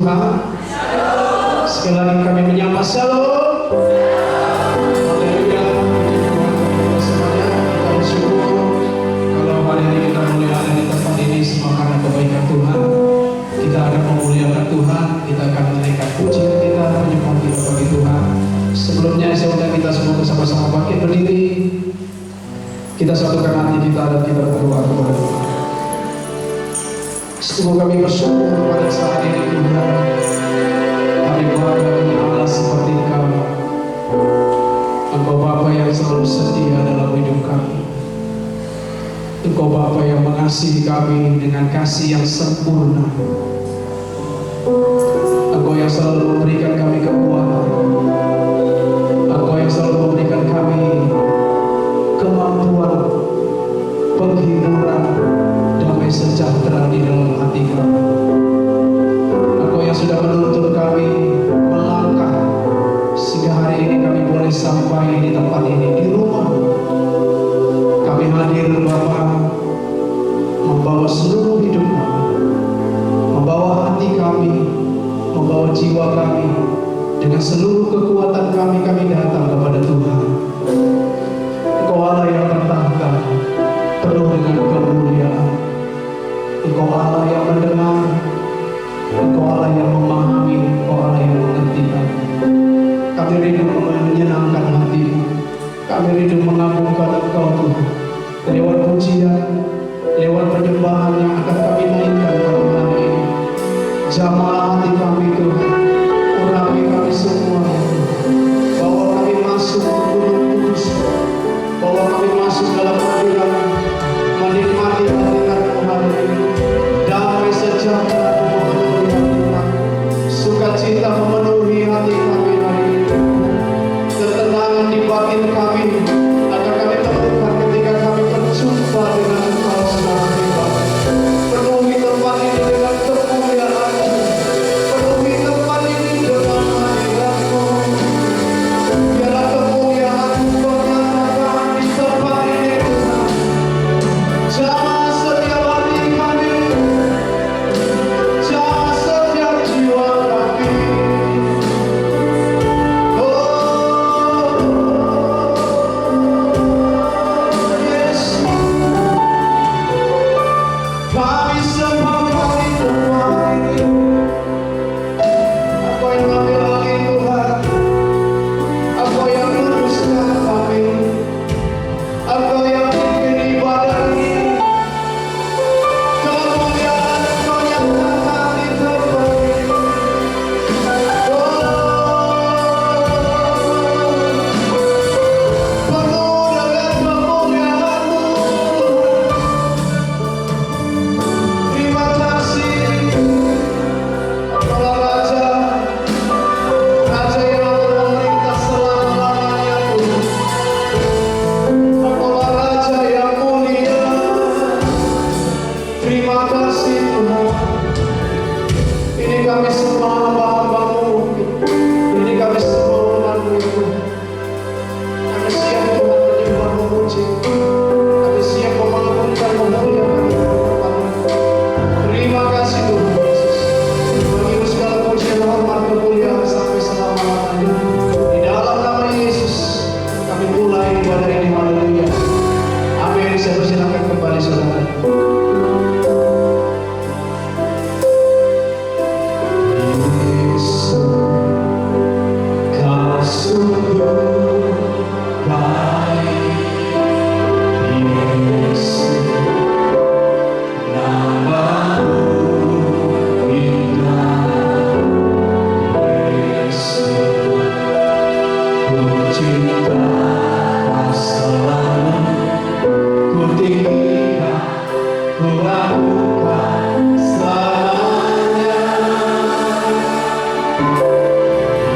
Tuhan. Sekali lagi kami menyapa shalom. Haleluya. Semuanya kita bersyukur kalau hari ini kita boleh ada di tempat ini semua karena kebaikan Tuhan. Kita akan memuliakan Tuhan, kita akan menaikkan pujian kita, menyembah kita bagi Tuhan. Sebelumnya saya undang kita semua bersama-sama bangkit berdiri. Kita satukan hati kita dan kita berdoa kepada Tuhan. Sungguh kami bersyukur pada saat ini Tuhan. Kami bangga punya Allah seperti Engkau. Engkau Bapa yang selalu setia dalam hidup kami. Engkau Bapa yang mengasihi kami dengan kasih yang sempurna. Engkau yang selalu memberikan kami kekuatan. Engkau yang selalu memberikan kami kemampuan, penghiburan, damai sejahtera di dalam hati kami. Engkau yang sudah menuntun kami melangkah sehingga hari ini kami boleh sampai di tempat ini, di rumah. Kami hadir Bapa, membawa seluruh hidup kami, membawa hati kami, membawa jiwa kami, dengan seluruh kekuatan kami datang kepada Tuhan. Engkau Allah yang bertahta, penuh dengan kemuliaan. Engkau Allah yang mendengar, Engkau Allah yang memahami, Engkau Allah yang mengerti kami. Kami rindu menyenangkan hati-Mu, kami rindu mengagungkan Engkau Tuhan. Lewat pujian, lewat penyembahan yang akan kami naikkan pada hari ini, jamah hati kami Tuhan, urapi kami semua ya Tuhan. Bawa kami masuk ke Gunung Kudus, bawa kami masuk dalam hadirat, menikmati hadirat-Mu hari ini. Damai sejahtera memenuhi hati kami, sukacita memenuhi hati kami hari ini, ketenangan di batin kami akan kami temukan ketika kami berjumpa dengan Engkau secara pribadi. Penuhi tempat ini dengan kemuliaan-Mu, penuhi tempat ini dengan hadirat-Mu. Biarlah kemuliaan-Mu bernyata di tempat ini Tuhan. Jamah setiap hati kami, jamah setiap jiwa kami. Yesus, kami semua kami kembali. Apa yang kami lagi Tuhan, apa yang luruskan kami, apa yang bikin ibadah ini, kemuliaan Engkau yang datang di tempat ini. Penuh dengan kemuliaan-Mu Tuhan. Terima kasih, Engkaulah Raja, Raja yang memerintah selama-lamanya Tuhan. Engkaulah Raja yang mulia. Terima kasih Tuhan. Ini kami semua hamba-hamba-Mu. Ini kami semua umat-Mu ya Tuhan. Kami siap Tuhan menyembah memuji. Kami siap mengagungkan memuliakan Tuhan. Terima kasih Tuhan Yesus. Bagi-Mu segala pujian, hormat, kemuliaan sampai selama-lamanya. Di dalam nama Yesus kami mulai ibadah ini. Haleluya. Amin. Saya persilakan kembali saudara. Yesus, Kau sungguh baik. Yesus, nama-Mu indah. Yesus, Ku cinta Kau selalu, Ku tinggikan, Ku lakukan selamanya.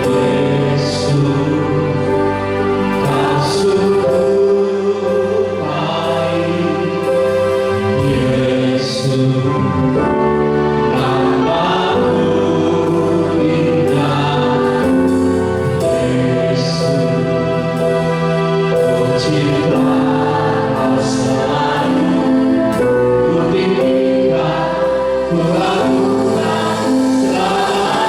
Yesus, Kau sungguh baik. Yesus, nama-Mu indah. Yesus, Ku cinta Kau selalu, Ku tinggikan, Ku lakukan selamanya.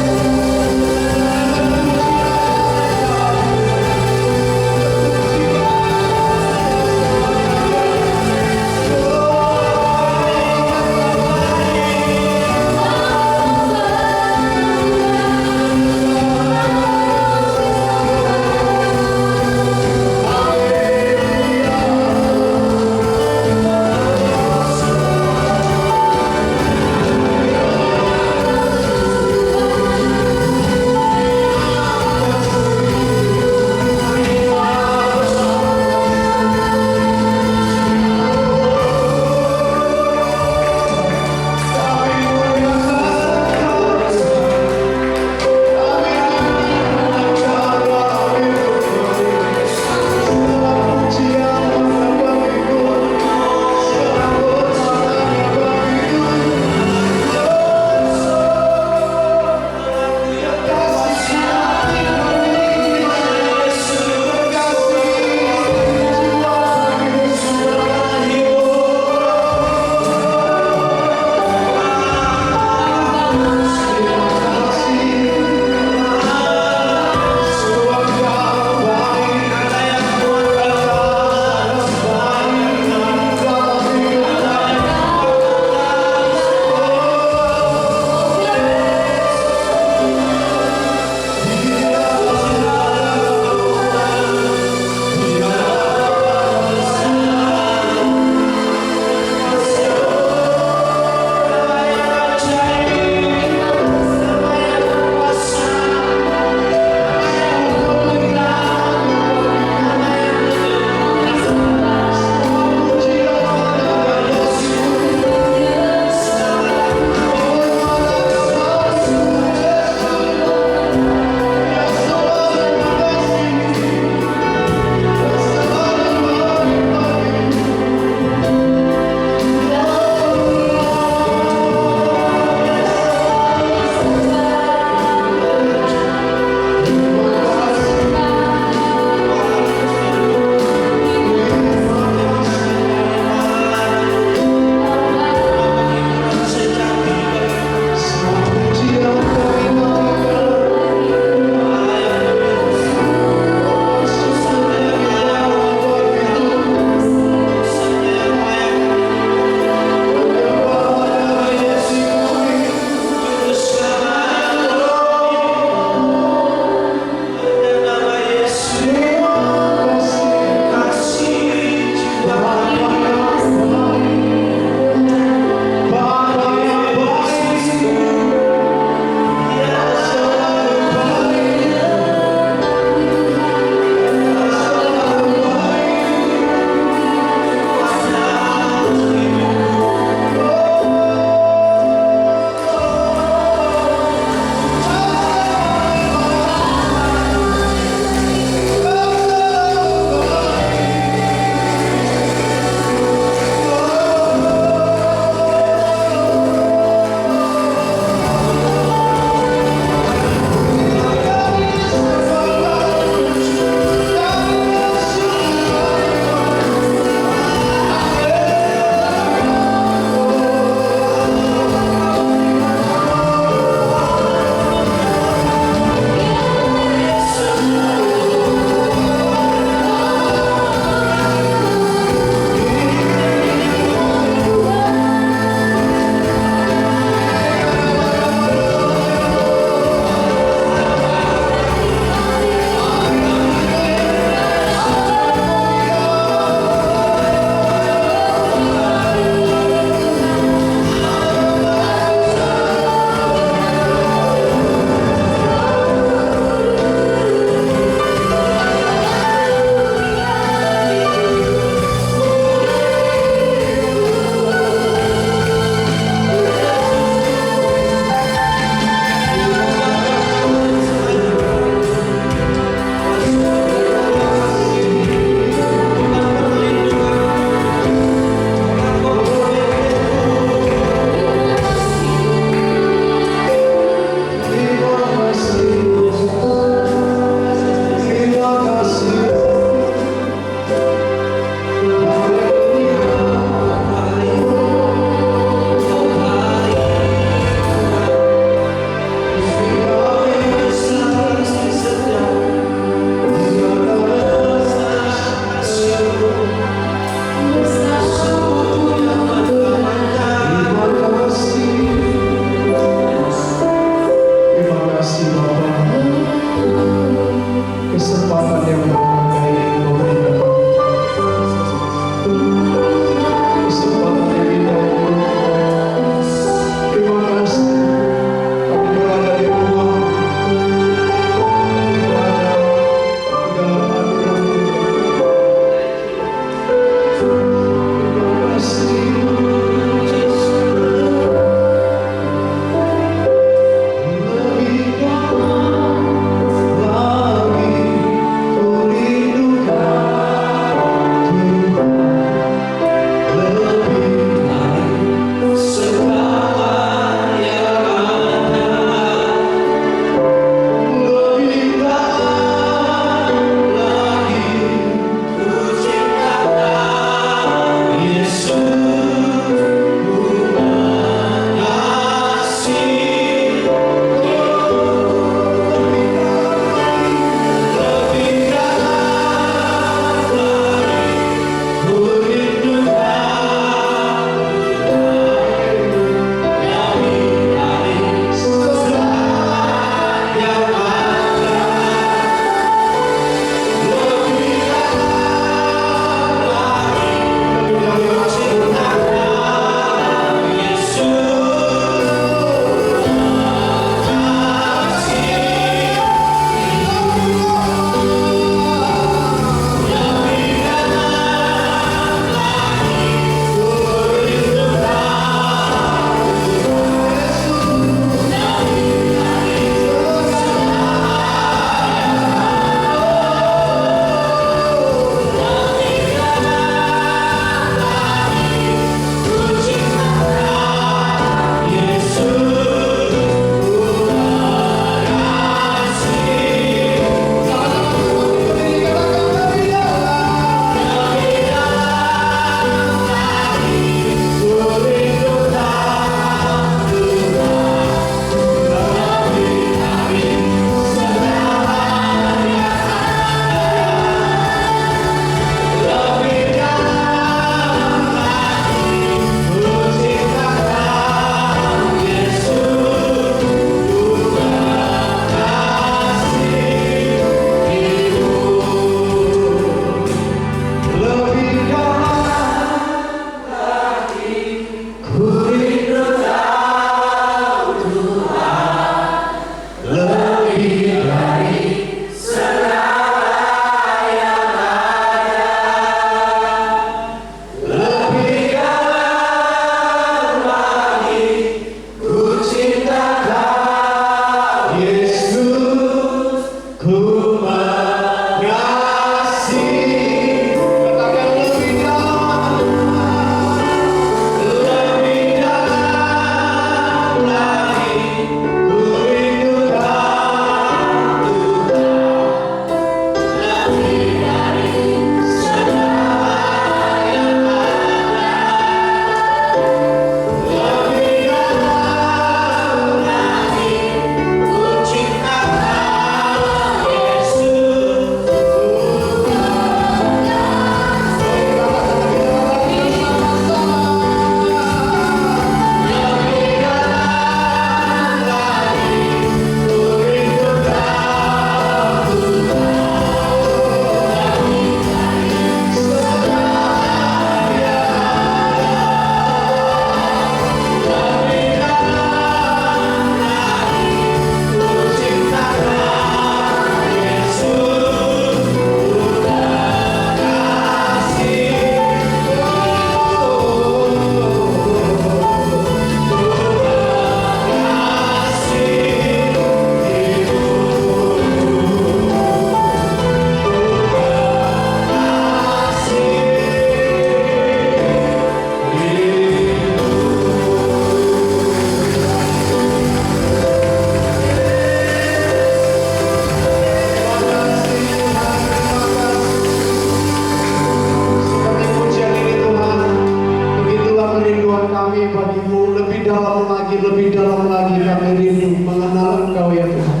lebih dalam lagi kami rindu mengenal Engkau ya Tuhan.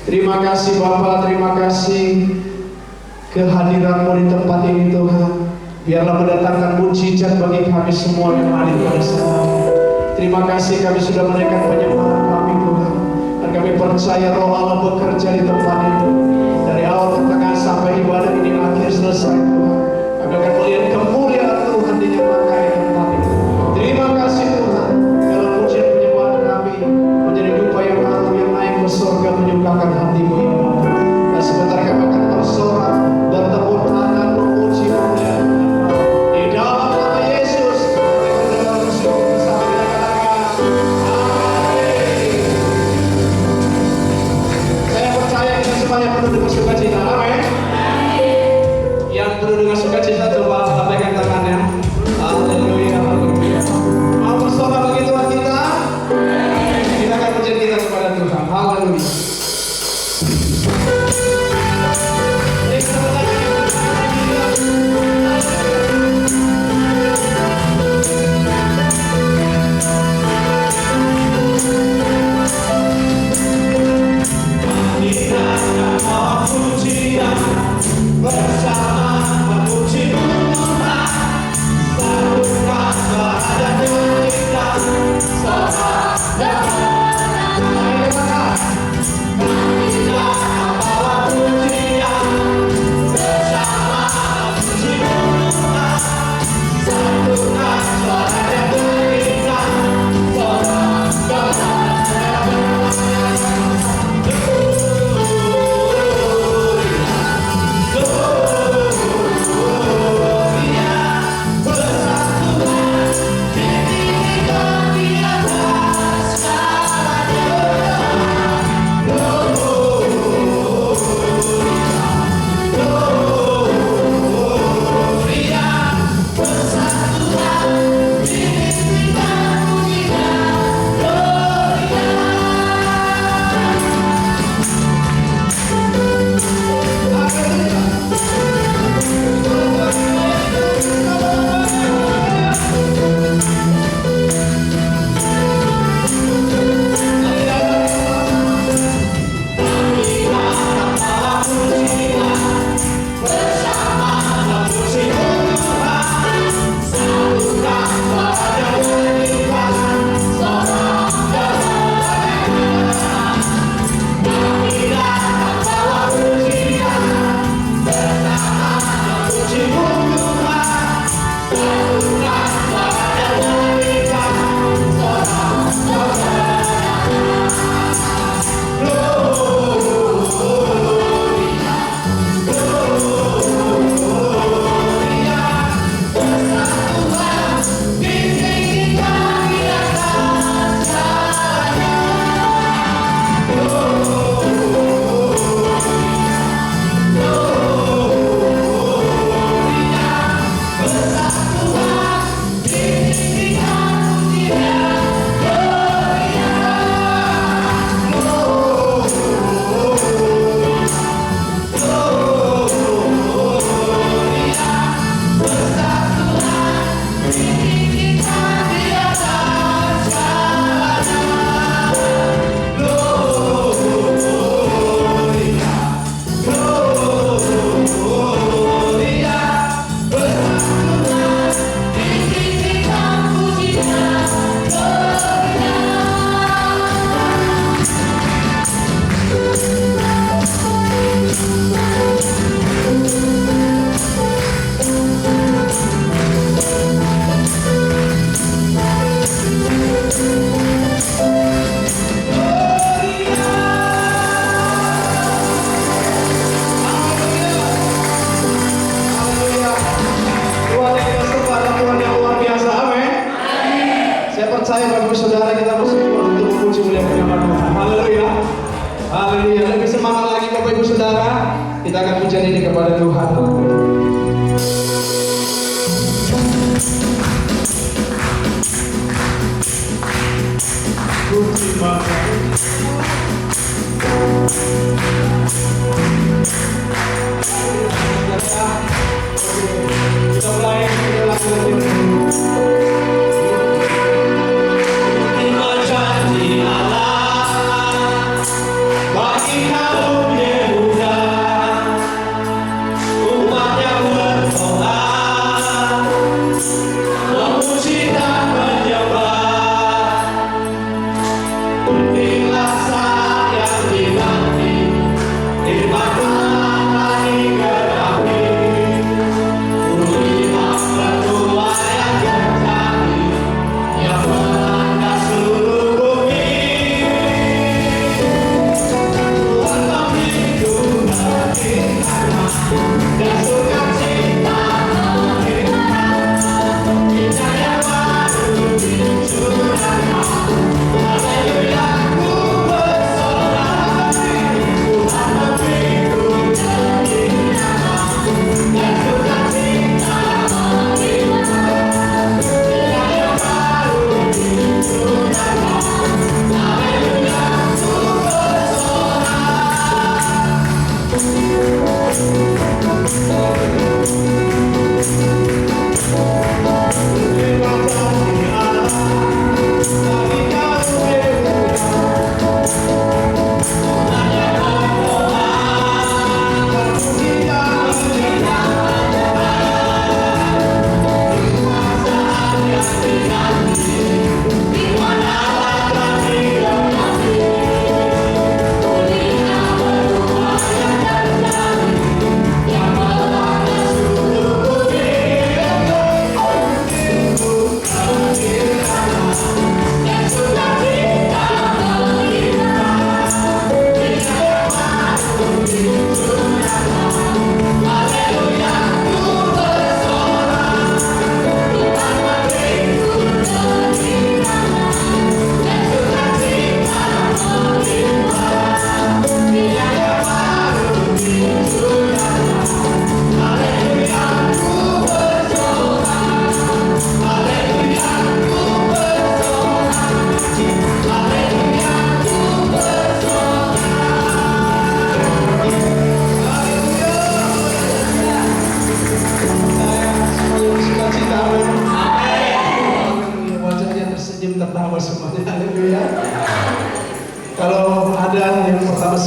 Terima kasih Bapa, terima kasih kehadiran-Mu di tempat ini Tuhan. Biarlah mendatangkan mujizat bagi kami semua yang hadir pada saat ini. Terima kasih kami sudah menaikkan penyembahan kami Tuhan. Dan kami percaya Roh Allah bekerja di tempat ini. Dari awal pertengahan sampai ibadah ini akhir selesai Tuhan. Kami akan melihat kemuliaan Tuhan dinyatakan di tempat ini. Terima kasih Tuhan. Dalam pujian penyembahan kami menjadi dupa yang harum yang naik ke surga menyukakan hati-Mu ya Bapa. Dan sebentar kami akan bersorak bertepuk tangan memuji kemuliaan Engkau. Di dalam nama Yesus mereka dalam bersyukur bersama kita katakan amin. Saya percaya kita semuanya penuh dengan sukacita. Amin. Yang penuh dengan sukacita coba lambaikan tangannya. Haleluya, haleluya. Mau bersorak bagi Tuhan kita? Kita akan pujian kita kepada Tuhan. Haleluya. Percaya Bapak Ibu Saudara kita bersama untuk memuji muliakan nama Tuhan. Haleluya. Haleluya. Lebih semangat lagi Bapak Ibu Saudara. Kita akan pujian ini kepada Tuhan. Terima kasih. Kita mulai lagu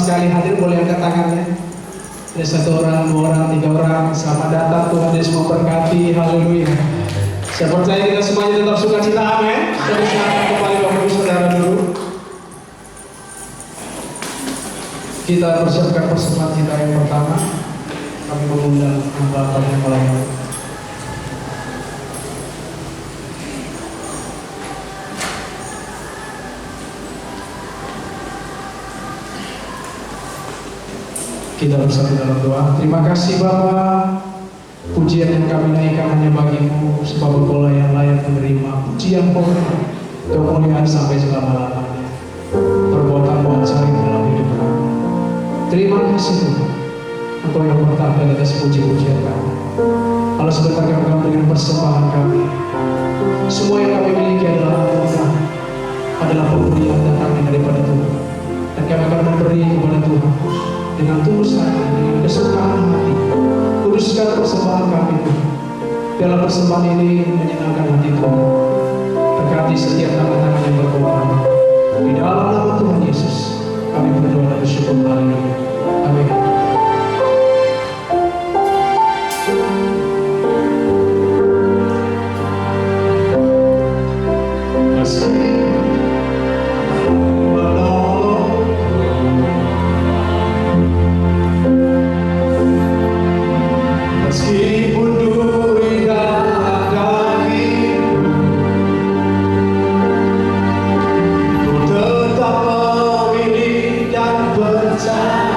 sekali hadir boleh angkat tangannya. Ada 1 orang, 2 orang, 3 orang. Selamat datang, Tuhan Yesus memberkati. Haleluya. Saya percaya kita semuanya tetap sukacita, amin. Kita silakan kembali Bapak Ibu Saudara dulu. Kita persiapkan persembahan kita yang pertama. Kami mengundang hamba yang melayani. Kita bersatu dalam doa. Terima kasih Bapa, pujian yang kami naikkan hanya bagimu, sebab Engkaulah yang layak menerima pujian hormat kemuliaan sampai selama-lamanya. Perbuatanmu ajaib dalam hidup kami. Terima kasih Tuhan, Engkau yang bertahta atas puji-pujian kami. Kalau sebentar kami dengan persembahan kami, semua yang kami miliki adalah anugerah, adalah pemberian datangnya daripada Tuhan, dan kami akan memberi kepada Tuhan dengan tulus hati, dengan kesukaan hati. Kuduskan persembahan kami Tuhan. Dalam persembahan ini menyenangkan hati Tuhan. Berkati setiap tangan-tangan yang berkorban. Di dalam nama Tuhan Yesus kami berdoa dan bersyukur. Haleluya. Amin. Meskipun duri dan daging, ku tetap memilih dan percaya.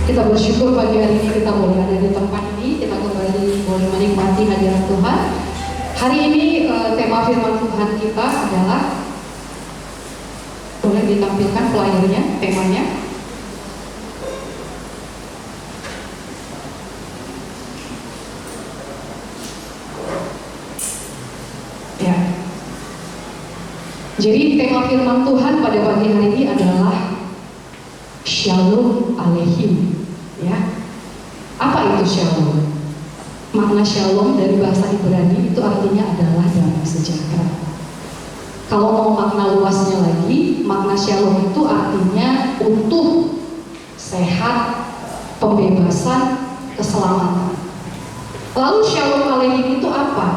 Kita bersyukur pagi hari ini kita boleh ada di tempat ini, kita kembali boleh menikmati hadirat Tuhan. Hari ini tema firman Tuhan kita adalah, boleh ditampilkan flyernya, temanya. Ya. Jadi tema firman Tuhan pada pagi hari ini adalah Shalom Aleichem. Ya, apa itu shalom? Makna shalom dari bahasa Ibrani itu artinya adalah damai sejahtera. Kalau mau makna luasnya lagi, makna shalom itu artinya utuh, sehat, pembebasan, keselamatan. Lalu shalom aleichem itu apa?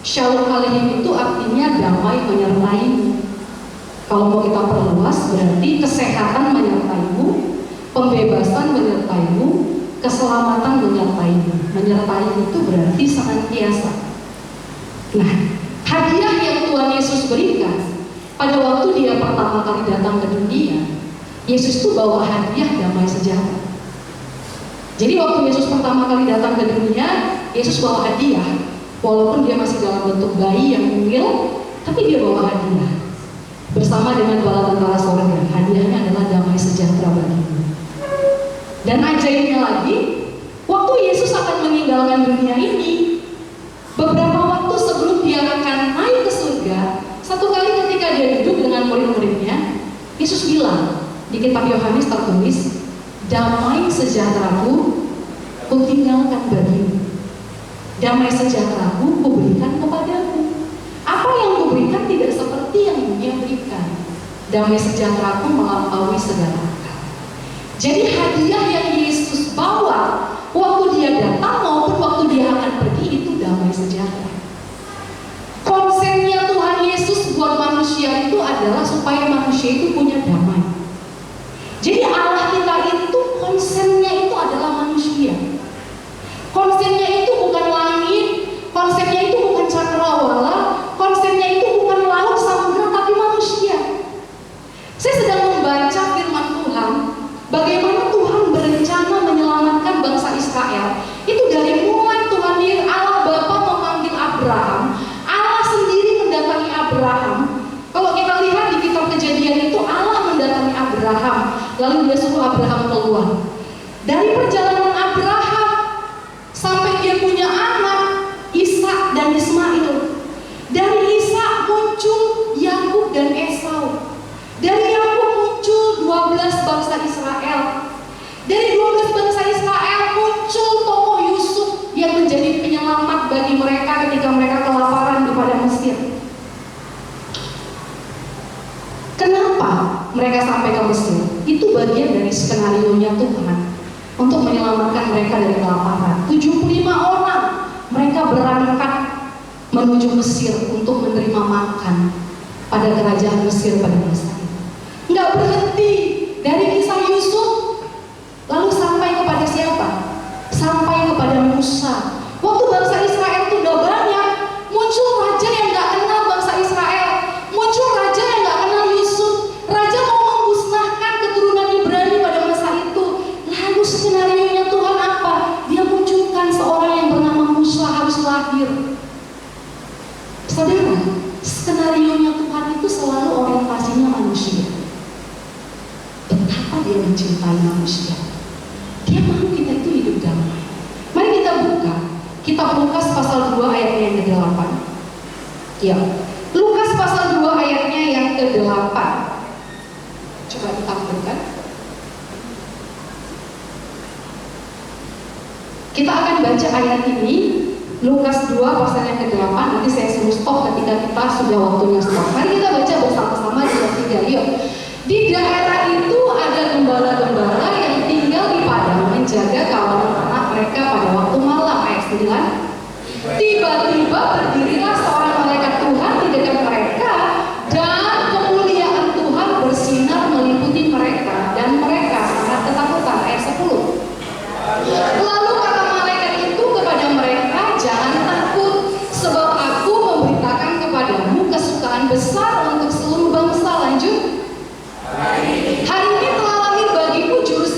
Shalom aleichem itu artinya damai menyertaimu. Kalau mau kita perluas, berarti kesehatan menyertaimu, pembebasan menyertaimu, keselamatan menyertaimu. Menyertai itu berarti senantiasa. Nah, hadiah yang Tuhan Yesus berikan pada waktu dia pertama kali datang ke dunia, Yesus itu bawa hadiah damai sejahtera. Jadi waktu Yesus pertama kali datang ke dunia, Yesus bawa hadiah. Walaupun dia masih dalam bentuk bayi yang mungil, tapi dia bawa hadiah. Bersama dengan bala tentara sorga, hadiahnya adalah damai sejahtera bagimu. Dan ajaibnya lagi, waktu Yesus akan meninggalkan dunia ini, beberapa waktu sebelum dia akan naik ke surga, satu kali ketika dia duduk dengan murid-muridnya, Yesus bilang, di kitab Yohanes tertulis, damai sejahteraku kutinggalkan bagimu, damai sejahteraku kuberikan kepadamu. Apa yang kuberikan tidak seperti yang dunia berikan. Damai sejahteraku melampaui segala akal. Jadi hadiah yang Yesus bawa waktu dia datang maupun waktu dia akan pergi itu damai sejahtera. Konsennya Tuhan Yesus buat manusia itu adalah supaya manusia itu punya damai. Jadi Allah kita itu konsennya itu adalah manusia. Konsennya itu bukan langit, konsennya itu bukan cakrawala, konsennya itu bukan laut, samudera, tapi manusia. Saya sedang membaca firman Tuhan, bagaimana Tuhan berencana menyelamatkan bangsa Israel. Itu dari mulai Tuhan Allah Bapa memanggil Abraham, Allah sendiri mendatangi Abraham. Kalau kita lihat di kitab Kejadian itu Allah mendatangi Abraham, lalu dia suruh Abraham keluar. Dari perjalanan Abraham sampai dia punya anak Ishak dan Ismail. Dari Ishak muncul Yakub dan Esau. Dari Yakub muncul 12 bangsa Israel. Dari 12 bangsa Israel muncul tokoh Yusuf yang menjadi penyelamat bagi mereka ketika mereka kelaparan di padang Mesir. Kenapa mereka sampai ke Mesir? Itu bagian dari skenario-nya Tuhan untuk menyelamatkan mereka dari kelaparan. 75 orang mereka berangkat menuju Mesir untuk menerima makan pada kerajaan Mesir pada masa itu. Nggak berhenti dari kisah Yusuf, lalu sampai kepada siapa? Sampai kepada Musa. Waktu bangsa Israel itu udah banyak, muncul raja yang nggak kenal bangsa Israel, muncul raja yang nggak kenal Yusuf. Raja mau memusnahkan keturunan Ibrani pada masa itu. Lalu skenario-nya Tuhan apa? Dia munculkan seorang yang bernama Musa harus lahir. Saudara, skenario-nya Tuhan itu selalu orientasinya manusia. Betapa dia mencintai manusia. Dia mau kita itu hidup damai. Mari kita buka kitab Lukas pasal 2 ayatnya yang ke-8. Ya, Lukas pasal 2 ayatnya yang ke-8. Coba ditampilkan. Kita akan baca ayat ini, Lukas 2 pasal yang ke-8. Nanti saya suruh stop ketika kita sudah waktunya stop. Mari kita baca bersama-sama di ayat 3. Yuk. Di daerah itu ada gembala-gembala yang tinggal di padang menjaga kawanan ternak mereka pada waktu malam. Ayat 9. Tiba-tiba berdirilah seorang malaikat Tuhan di dekat mereka, dan kemuliaan Tuhan bersinar meliputi mereka, dan mereka sangat ketakutan. Ayat 10. Lalu kata malaikat itu kepada mereka, jangan takut, sebab aku memberitakan kepadamu kesukaan besar untuk seluruh bangsa. Lanjut. Hari ini telah lahir bagimu juru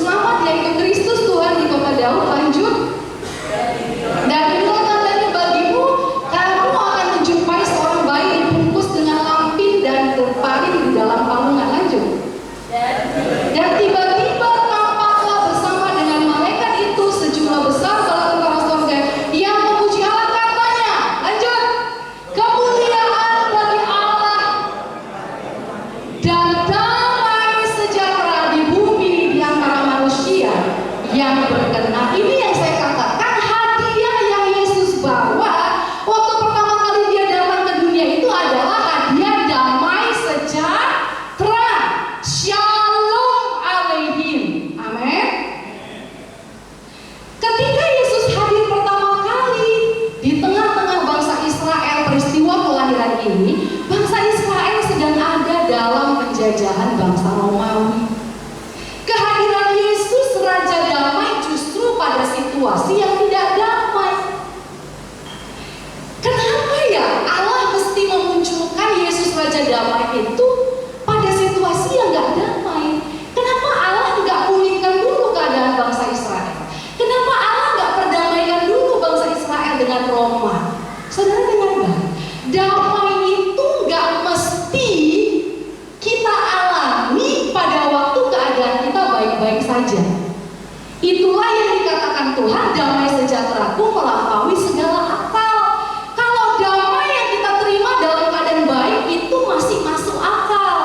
yang berkenan. Ini yang saya katakan, hadiah yang Yesus bawa waktu pertama kali dia datang ke dunia itu adalah hadiah damai sejahtera. Shalom Aleihim. Amin. Ketika Yesus hadir pertama kali di tengah-tengah bangsa Israel, peristiwa kelahiran ini, bangsa Israel sedang ada dalam penjajahan bangsa Romawi. Kehadiran Yesus Raja Damai justru pada situasi yang tidak damai. Kenapa ya Allah mesti memunculkan Yesus Raja Damai itu pada situasi yang gak damai? Kenapa Allah nggak pulihkan dulu keadaan bangsa Israel? Kenapa Allah nggak perdamaikan dulu bangsa Israel dengan Roma? Saudara dengar gak? Damai itu nggak mesti kita alami pada waktu keadaan kita baik-baik saja. Itulah yang dikatakan Tuhan, damai sejahteraku melampaui segala akal. Kalau damai yang kita terima dalam keadaan baik itu masih masuk akal.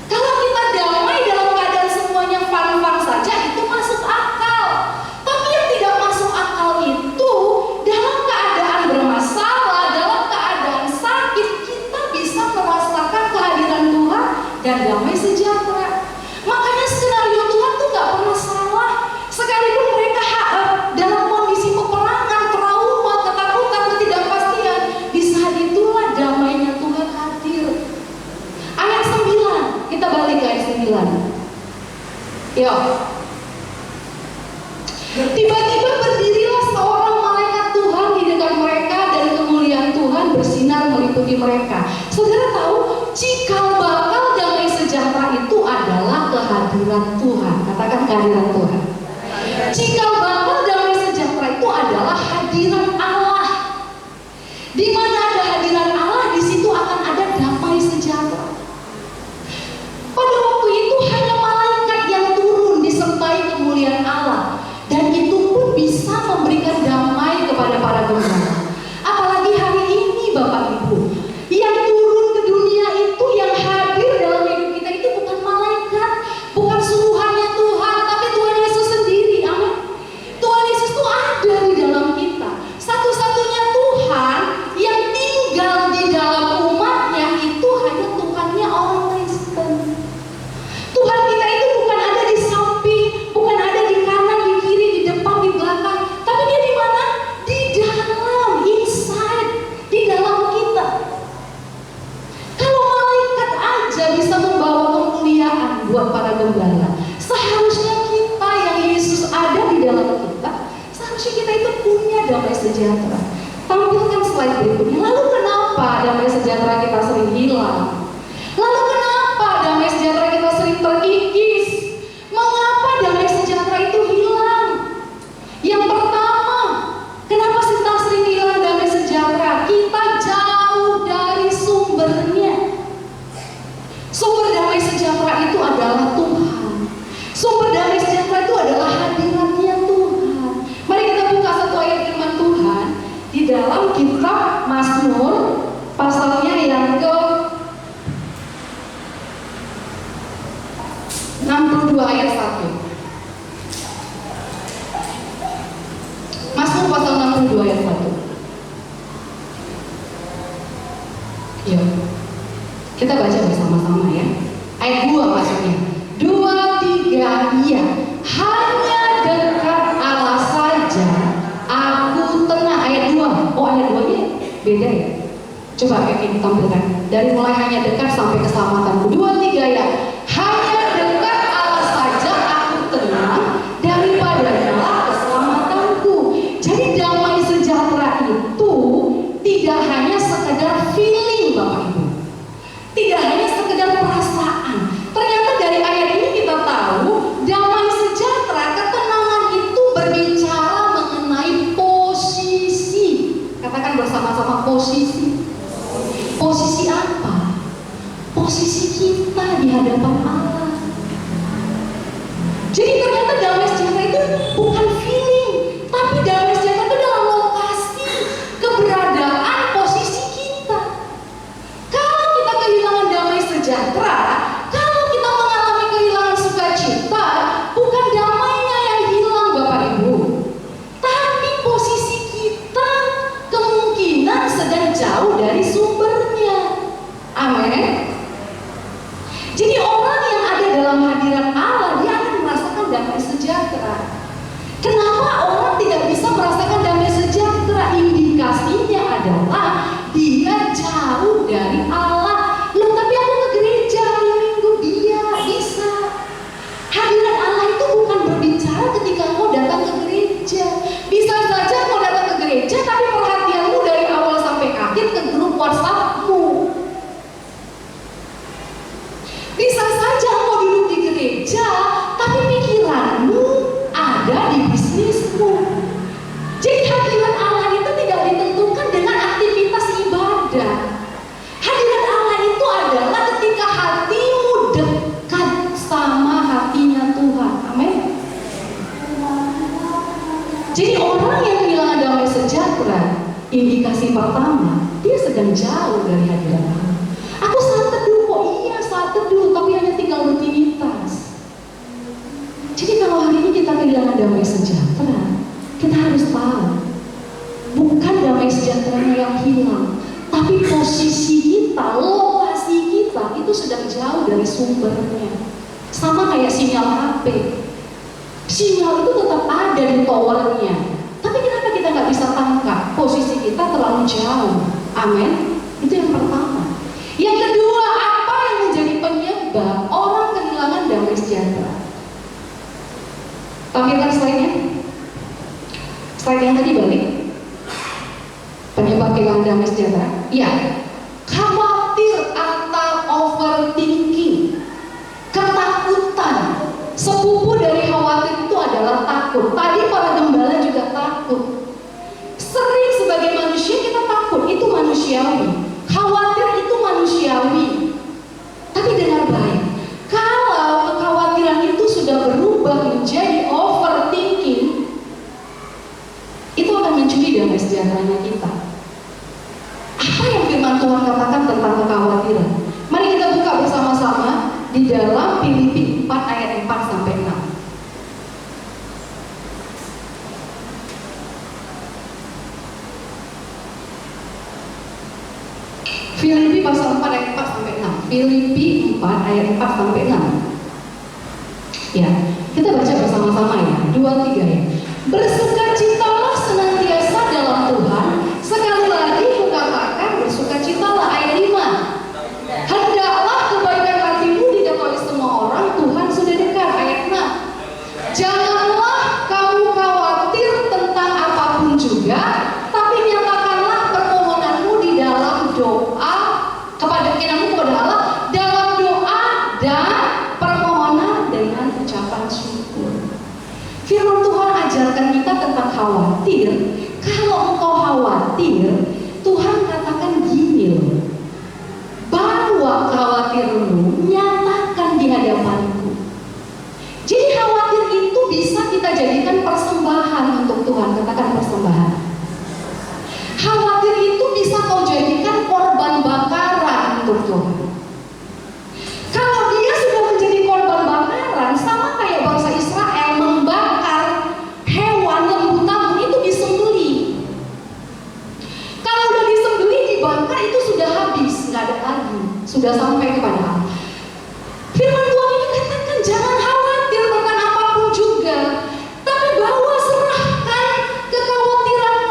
Kalau kita damai dalam keadaan semuanya fun-fun saja itu masuk akal. Tapi yang tidak masuk akal itu dalam keadaan bermasalah, dalam keadaan sakit, kita bisa merasakan kehadiran Tuhan dan damai sejahtera. Makanya skenario Tuhan tuh gak pernah salah. Sekalipun mereka dalam kondisi peperangan, trauma, ketakutan, ketidakpastian, di saat itulah damainya Tuhan hadir. Ayat 9, kita balik ke ayat 9. Yuk. Tiba-tiba berdirilah seorang malaikat Tuhan di dekat mereka dan kemuliaan Tuhan bersinar meliputi mereka. Saudara tahu, cikal bakal damai sejahtera itu adalah kehadiran Tuhan. Katakan kehadiran Tuhan. Cikal bakal damai sejahtera itu adalah hadiran Allah. Di mana ada hadiran Allah, di situ akan ada damai sejahtera. Pada waktu itu hanya malaikat yang turun disertai kemuliaan Allah, dan itu pun bisa memberikan damai kepada para gembala. Apalagi hari ini Bapak Ibu, yang turun ke dunia itu, yang hadir dalam hidup kita itu bukan malaikat, bukan suruhannya Tuhan, tapi Tuhan Yesus sendiri. Amin. Tuhan Yesus itu ada di dalam kita. Satu-satunya Tuhan yang tinggal di dalam umatnya itu hanya Tuhannya orang Kristen. Tuhan kita itu bukan ada di samping, bukan ada di kanan, di kiri, di depan, di belakang, tapi dia di mana? Di dalam, inside, di dalam kita. Kalau malaikat aja bisa membawa kemuliaan buat para gembala, seharusnya kita yang Yesus ada di dalam kita, seharusnya kita itu punya damai sejahtera. Tampilkan slide berikutnya. Lalu kenapa damai sejahtera kita sering hilang? Lalu kenapa damai sejahtera kita sering terkikis? Mengapa damai sejahtera itu hilang? Yang pertama, kenapa kita sering hilang damai sejahtera? Kita jauh dari sumbernya. Sumber damai sejahtera itu adalah Tuhan. Sumber damai sejahtera itu adalah hadiratnya Tuhan. Mari kita buka satu ayat firman Tuhan di dalam kitab Mazmur, pasalnya yang ke 62 ayat 1. Mazmur pasal 62 ayat 1. Yuk, kita baca bersama-sama ya. Ayat 2 maksudnya. 2, 3, iya. Hanya dekat Allah saja aku tenang. Ayat 2. Oh, ayat 2-nya beda ya. Coba kayak tampilkan. Dari mulai hanya dekat sampai keselamatanku. 2, 3 ya. Hanya dekat Allah saja aku tenang, daripadanya keselamatanku. Jadi damai sejahtera itu tidak hanya sekedar feeling Bapak Ibu, tidak hanya sekedar perasaan. Ternyata dari ayat ini kita tahu damai sejahtera, ketenangan itu berbicara mengenai posisi. Katakan bersama-sama posisi. Posisi apa? Posisi kita di hadapan Allah. Jadi ternyata damai sejahtera itu bukan feeling, tapi damai sejahtera itu dalam lokasi, keberadaan, posisi kita. Kalau kita kehilangan damai sejahtera, kalau kita mengalami kehilangan sukacita, bukan damainya sejahtera. Kenapa orang tidak bisa merasakan damai sejahtera? Indikasinya adalah dia jauh dari Allah. Loh, tapi aku ke gereja hari Minggu, dia bisa. Hadirat Allah itu bukan berbicara ketika kau datang ke gereja. Bisa saja kau datang ke gereja, tapi perhatianmu dari awal sampai akhir ke grup WhatsApp-mu. Bisa saja kau duduk di gereja, tapi pikiranmu ada di bisnismu. Jadi hadirat Allah itu tidak ditentukan dengan aktivitas ibadah. Hadirat Allah itu adalah ketika hatimu dekat sama hatinya Tuhan. Amin. Jadi orang yang kehilangan damai sejahtera, indikasi pertama, dia sedang jauh dari hadirat Allah. Aku saat teduh, kok iya saat teduh, tapi hanya tinggal rutinitas. Jadi kalau hari ini kita kehilangan damai sejahtera, kita harus tahu, bukan damai sejahteranya yang hilang, tapi posisi kita, lokasi kita itu sedang jauh dari sumbernya. Sama kayak sinyal HP. Sinyal itu tetap ada di towernya, tapi kenapa kita nggak bisa tangkap? Posisi kita terlalu jauh. Amin. Itu yang pertama. Yang kedua, apa yang menjadi penyebab orang kehilangan damai sejahtera? Tampilkan slide-nya. Slide yang tadi balik. Penyebab kehilangan damai sejahtera. Iya. Khawatir atau overthinking. Ketakutan. Sepupu dari khawatir itu adalah takut. Tadi para gembala juga takut. Sering sebagai manusia kita takut, itu manusiawi. Khawatir itu manusiawi. Tapi dengar baik, kalau kekhawatiran itu sudah berubah menjadi overthinking, itu akan mencuri damai sejahteranya kita. Apa yang firman Tuhan katakan tentang kekhawatiran? Mari kita buka bersama-sama di dalam Filipi 4 ayat 4 sampai 6. Filipi pasal 4 ayat 4 sampai 6. Filipi 4 ayat 4 sampai 6. Ya, kita baca bersama-sama ya. 2, 3 ya. Bersukacitalah senantiasa dalam Tuhan. Sekali lagi kukatakan bersukacitalah. Ayat 5. Hendaklah kebaikan hatimu diketahui semua orang, Tuhan sudah dekat. Ayat 6. Janganlah kamu khawatir tentang apapun juga, tapi nyatakanlah permohonanmu di dalam doa kepada Allah, dalam doa dan permohonan dengan ucapan syukur. Firman Tuhan ajarkan kita tentang khawatir. Kalau engkau khawatir, Tuhan katakan gini loh, bawa khawatirmu, nyatakan di hadapanku. Jadi khawatir itu bisa kita jadikan persembahan untuk Tuhan. Katakan persembahan. Khawatir itu bisa kau jadikan korban bakaran untuk Tuhan. Kalau dia sudah menjadi korban bakaran, sama kayak bangsa Israel membakar hewan lembu tabung itu disembelih. Kalau udah disembelih, dibakar, itu sudah habis, nggak ada lagi, sudah sampai kepada Allah. Firman Tuhan ini katakan jangan khawatir tentang apapun juga, tapi bawa serahkan kekhawatiranmu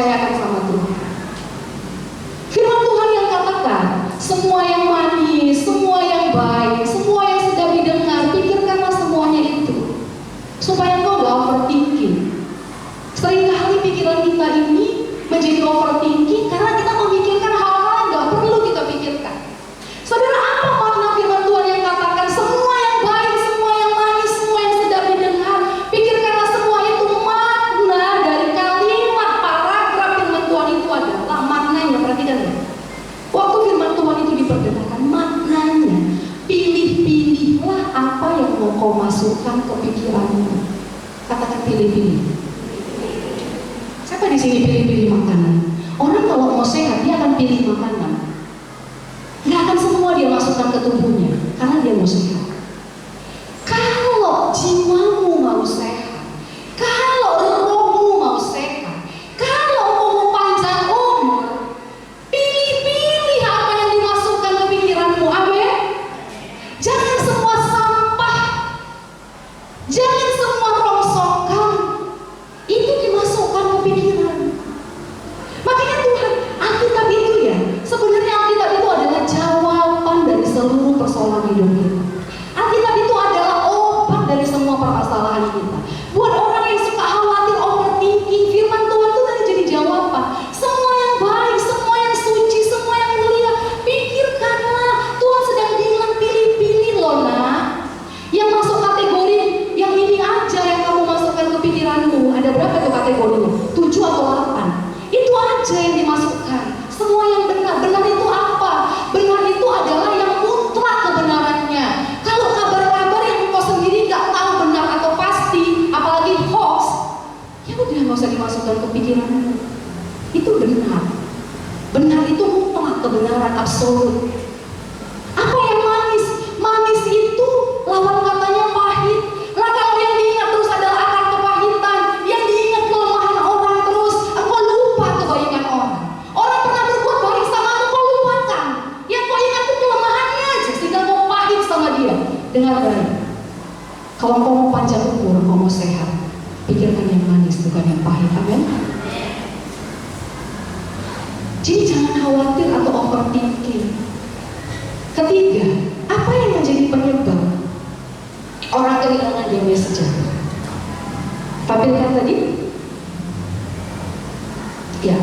dipercayakan sama Tuhan. Firman Tuhan yang katakan, semua yang manis, semua yang baik, semua yang sedang didengar, pikirkanlah semuanya itu, supaya kau gak overthinking. Seringkali pikiran kita ini menjadi overthinking karena kita memikirkan hal-hal yang gak perlu kita pikirkan. Saudara, apa makna firman Tuhan yang katakan semua yang baik, semua yang manis, semua yang sedang didengar, pikirkanlah semua itu? Makna dari kalimat paragraf firman Tuhan itu adalah maknanya, perhatikan ya. Waktu firman Tuhan itu diperdengarkan, maknanya pilih-pilihlah apa yang mau kau masukkan ke pikiranmu. Katakan pilih-pilih. Siapa di sini pilih-pilih makanan? Orang kalau mau sehat dia akan pilih makanan. Nggak akan semua dia masukkan ke tubuhnya karena dia mau sehat. Kalau jiwamu mau sehat, kalau rohmu mau sehat, kalau mau panjang umur, pilih-pilih apa yang dimasukkan ke pikiranmu. Amin. Jangan semua sampah, jangan semua rongsokan itu dimasukkan ke pikiran. Makanya Tuhan, Alkitab itu ya, sebenarnya Alkitab itu adalah jawaban dari seluruh persoalan hidup kita. Alkitab itu adalah obat dari semua permasalahan kita. Buat orang yang suka khawatir, overthinking, firman Tuhan itu tadi jadi jawaban. Semua yang baik, semua yang suci, semua yang mulia, pikirkanlah. Tuhan sedang bilang pilih-pilih loh nak. Yang masuk kategori yang ini aja yang kamu masukkan ke pikiranmu. Ada berapa tuh kategorinya? 7 atau 8. Itu aja yang dimasukkan. Semua yang benar. Benar itu apa? Benar itu adalah yang mutlak kebenarannya. Kalau kabar-kabar yang kau sendiri gak tahu benar atau pasti, apalagi hoax, ya udah gak usah dimasukkan ke pikiranmu. Itu benar. Benar itu mutlak kebenaran absolut. Apa yang manis? Manis itu lawan katanya pahit. Lah kalau yang diingat terus adalah akar kepahitan, yang diingat kelemahan orang terus, engkau lupa kebaikan orang. Orang pernah berbuat baik sama engkau lupakan. Yang kau ingat itu kelemahannya aja sehingga kau pahit sama dia. Dengar baik. Kalau kau mau panjang umur, kau mau sehat, pikirkan yang manis bukan yang pahit. Amin. Jadi jangan khawatir atau overthinking. Ketiga, apa yang menjadi penyebab orang kehilangan damai sejahtera? Tampilkan tadi? Ya.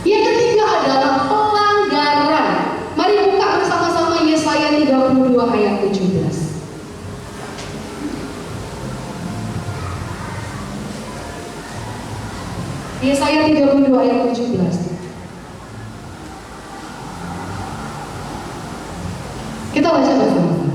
Yang ketiga adalah pelanggaran. Mari buka bersama-sama Yesaya 32 ayat 17. Yesaya 32 ayat 17. Kita baca bersama-sama.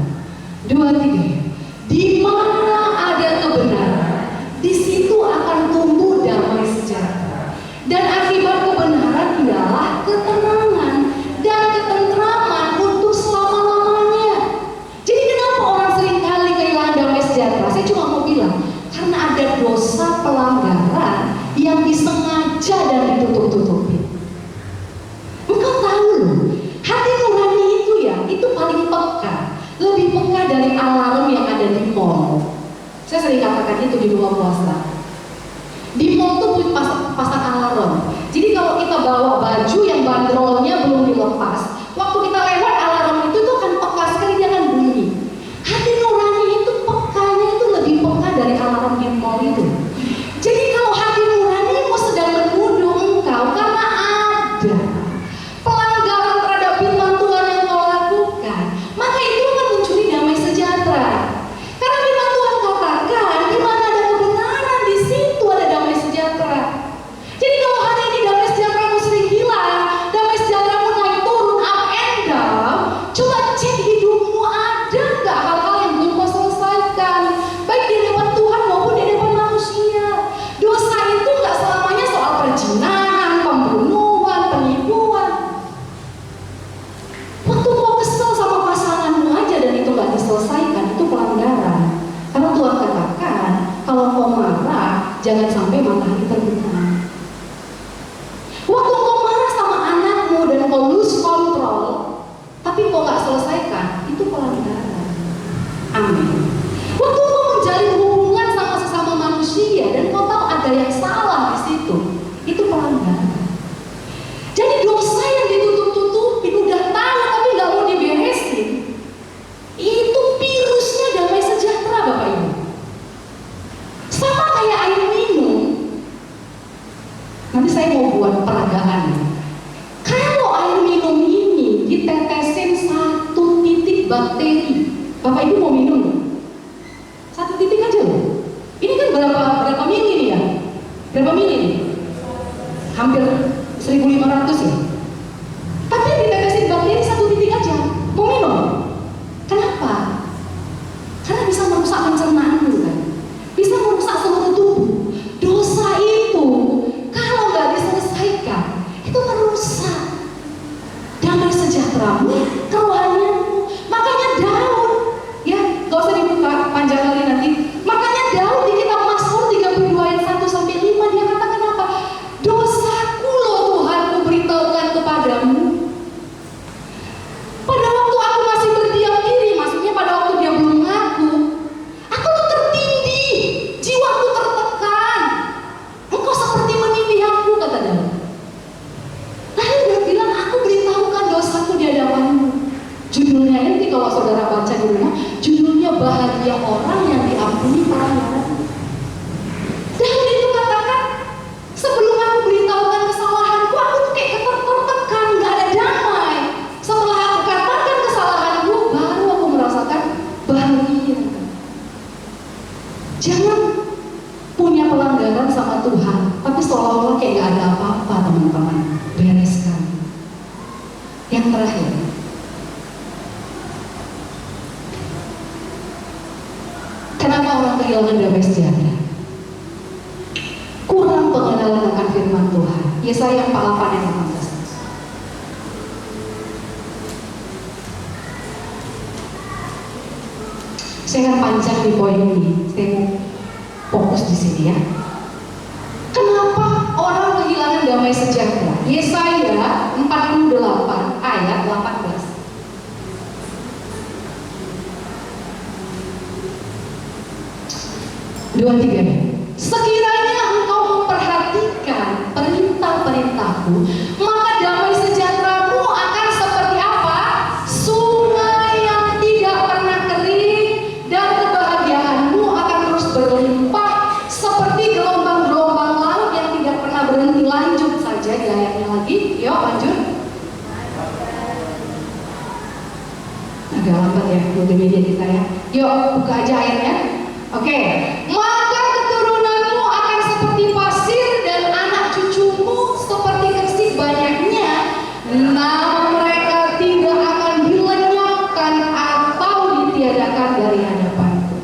2, 3. Di mana ada kebenaran, di situ akan tumbuh damai sejahtera. Dan akibat kebenaran ialah ketenangan dan ketentraman untuk selama-lamanya. Jadi kenapa orang seringkali kehilangan damai sejahtera? Saya cuma mau bilang, karena ada dosa pelanggaran yang disengaja dan ditutup-tutupi. Engkau tahu loh, hati nurani itu ya, itu paling peka, lebih peka dari alarm yang ada di mall. Saya sering katakan itu di luar puasa. Di mall tuh pasang alarm. Jadi kalau kita bawa baju yang bandrolnya belum dilepas, waktu kita lewat alarm itu tuh akan peka sekali, dia akan bunyi. Hati nurani itu pekanya itu lebih peka dari alarm di mall itu. Jadi kalau hati nuranimu sedang menuduh engkau karena ada pelanggaran terhadap firman Tuhan yang kau lakukan, maka itu akan mencuri damai sejahtera. Karena firman Tuhan katakan, di mana ada kebenaran, di situ ada damai sejahtera. Jadi kalau hari ini damai sejahteramu sering hilang, damai sejahteramu naik turun, up and down, coba cek hidupmu, ada nggak hal-hal yang belum kau selesaikan, baik di depan Tuhan maupun di depan manusia. Dosa itu nggak selamanya soal perzinahan, pembunuhan, penipuan. Waktu kau kesel sama pasanganmu aja dan itu nggak diselesaikan, itu pelanggaran. Karena Tuhan katakan, kalau kau marah, jangan sampai matahari terbenam. Waktu kau marah sama anakmu dan kau lose control, tapi kau nggak selesaikan, itu pelanggaran. Amin. Waktu kau menjalin hubungan sama sesama manusia dan kau tahu ada yang salah di situ, itu pelanggaran. Nanti saya mau buat peragaan. Kalau air minum ini ditetesin 1 titik bakteri, Bapak Ibu mau minum nggak? 1 titik aja loh. Ini kan berapa mili nih ya? Berapa mili nih? Hampir 1.500 ya. Tapi yang ditetesin bakteri 1 titik aja. Mau minum? Kenapa? Karena bisa merusak pencernaan dulu kan. Bisa merusak seluruh tubuh. Dosa itu kalau nggak diselesaikan itu merusak damai sejahteramu, kerohanianmu. Makanya Daud, ya gak usah dibuka panjang kali nanti. Makanya Daud di kitab Mazmur 32 ayat 1-5 dia katakan apa? Dosaku loh Tuhan kuberitahukan kepadamu. Pada waktu aku masih berdiam diri, maksudnya pada waktu dia belum ngaku, aku tuh tertindih, jiwaku tertekan. Engkau seperti menindih aku, kata Daud. Lalu dia bilang, aku beritahukan dosaku di hadapanmu. Judulnya nanti kalau saudara baca di rumah, judulnya bahagia orang yang diampuni pelanggaran. Daud itu katakan, sebelum aku beritahukan kesalahanku, aku tuh kayak tertekan, gak ada damai. Setelah aku katakan kesalahanku, baru aku merasakan bahagia. Jangan punya pelanggaran sama Tuhan, tapi seolah-olah kayak gak ada apa-apa, teman-teman. Bereskan. Yang terakhir, kenapa orang kehilangan damai sejahtera? Kurang pengenalan akan firman Tuhan. Yesaya 48 ayat 18. Saya akan panjang di poin ini. Saya mau fokus di sini ya. Kenapa orang kehilangan damai sejahtera? Yesaya 48 ayat 18. Dua tiga. Sekiranya engkau memperhatikan perintah-perintahku, maka damai sejahteramu akan seperti apa? Sungai yang tidak pernah kering, dan kebahagiaanmu akan terus berlimpah seperti gelombang-gelombang laut yang tidak pernah berhenti. Lanjut saja di ayatnya lagi. Yuk lanjut. Agak lambat ya multimedia kita ya. Yuk buka aja ayatnya. Oke. Maka keturunanmu akan seperti pasir dan anak cucumu seperti kersik banyaknya. Nama mereka tidak akan dilenyapkan atau ditiadakan dari hadapanku.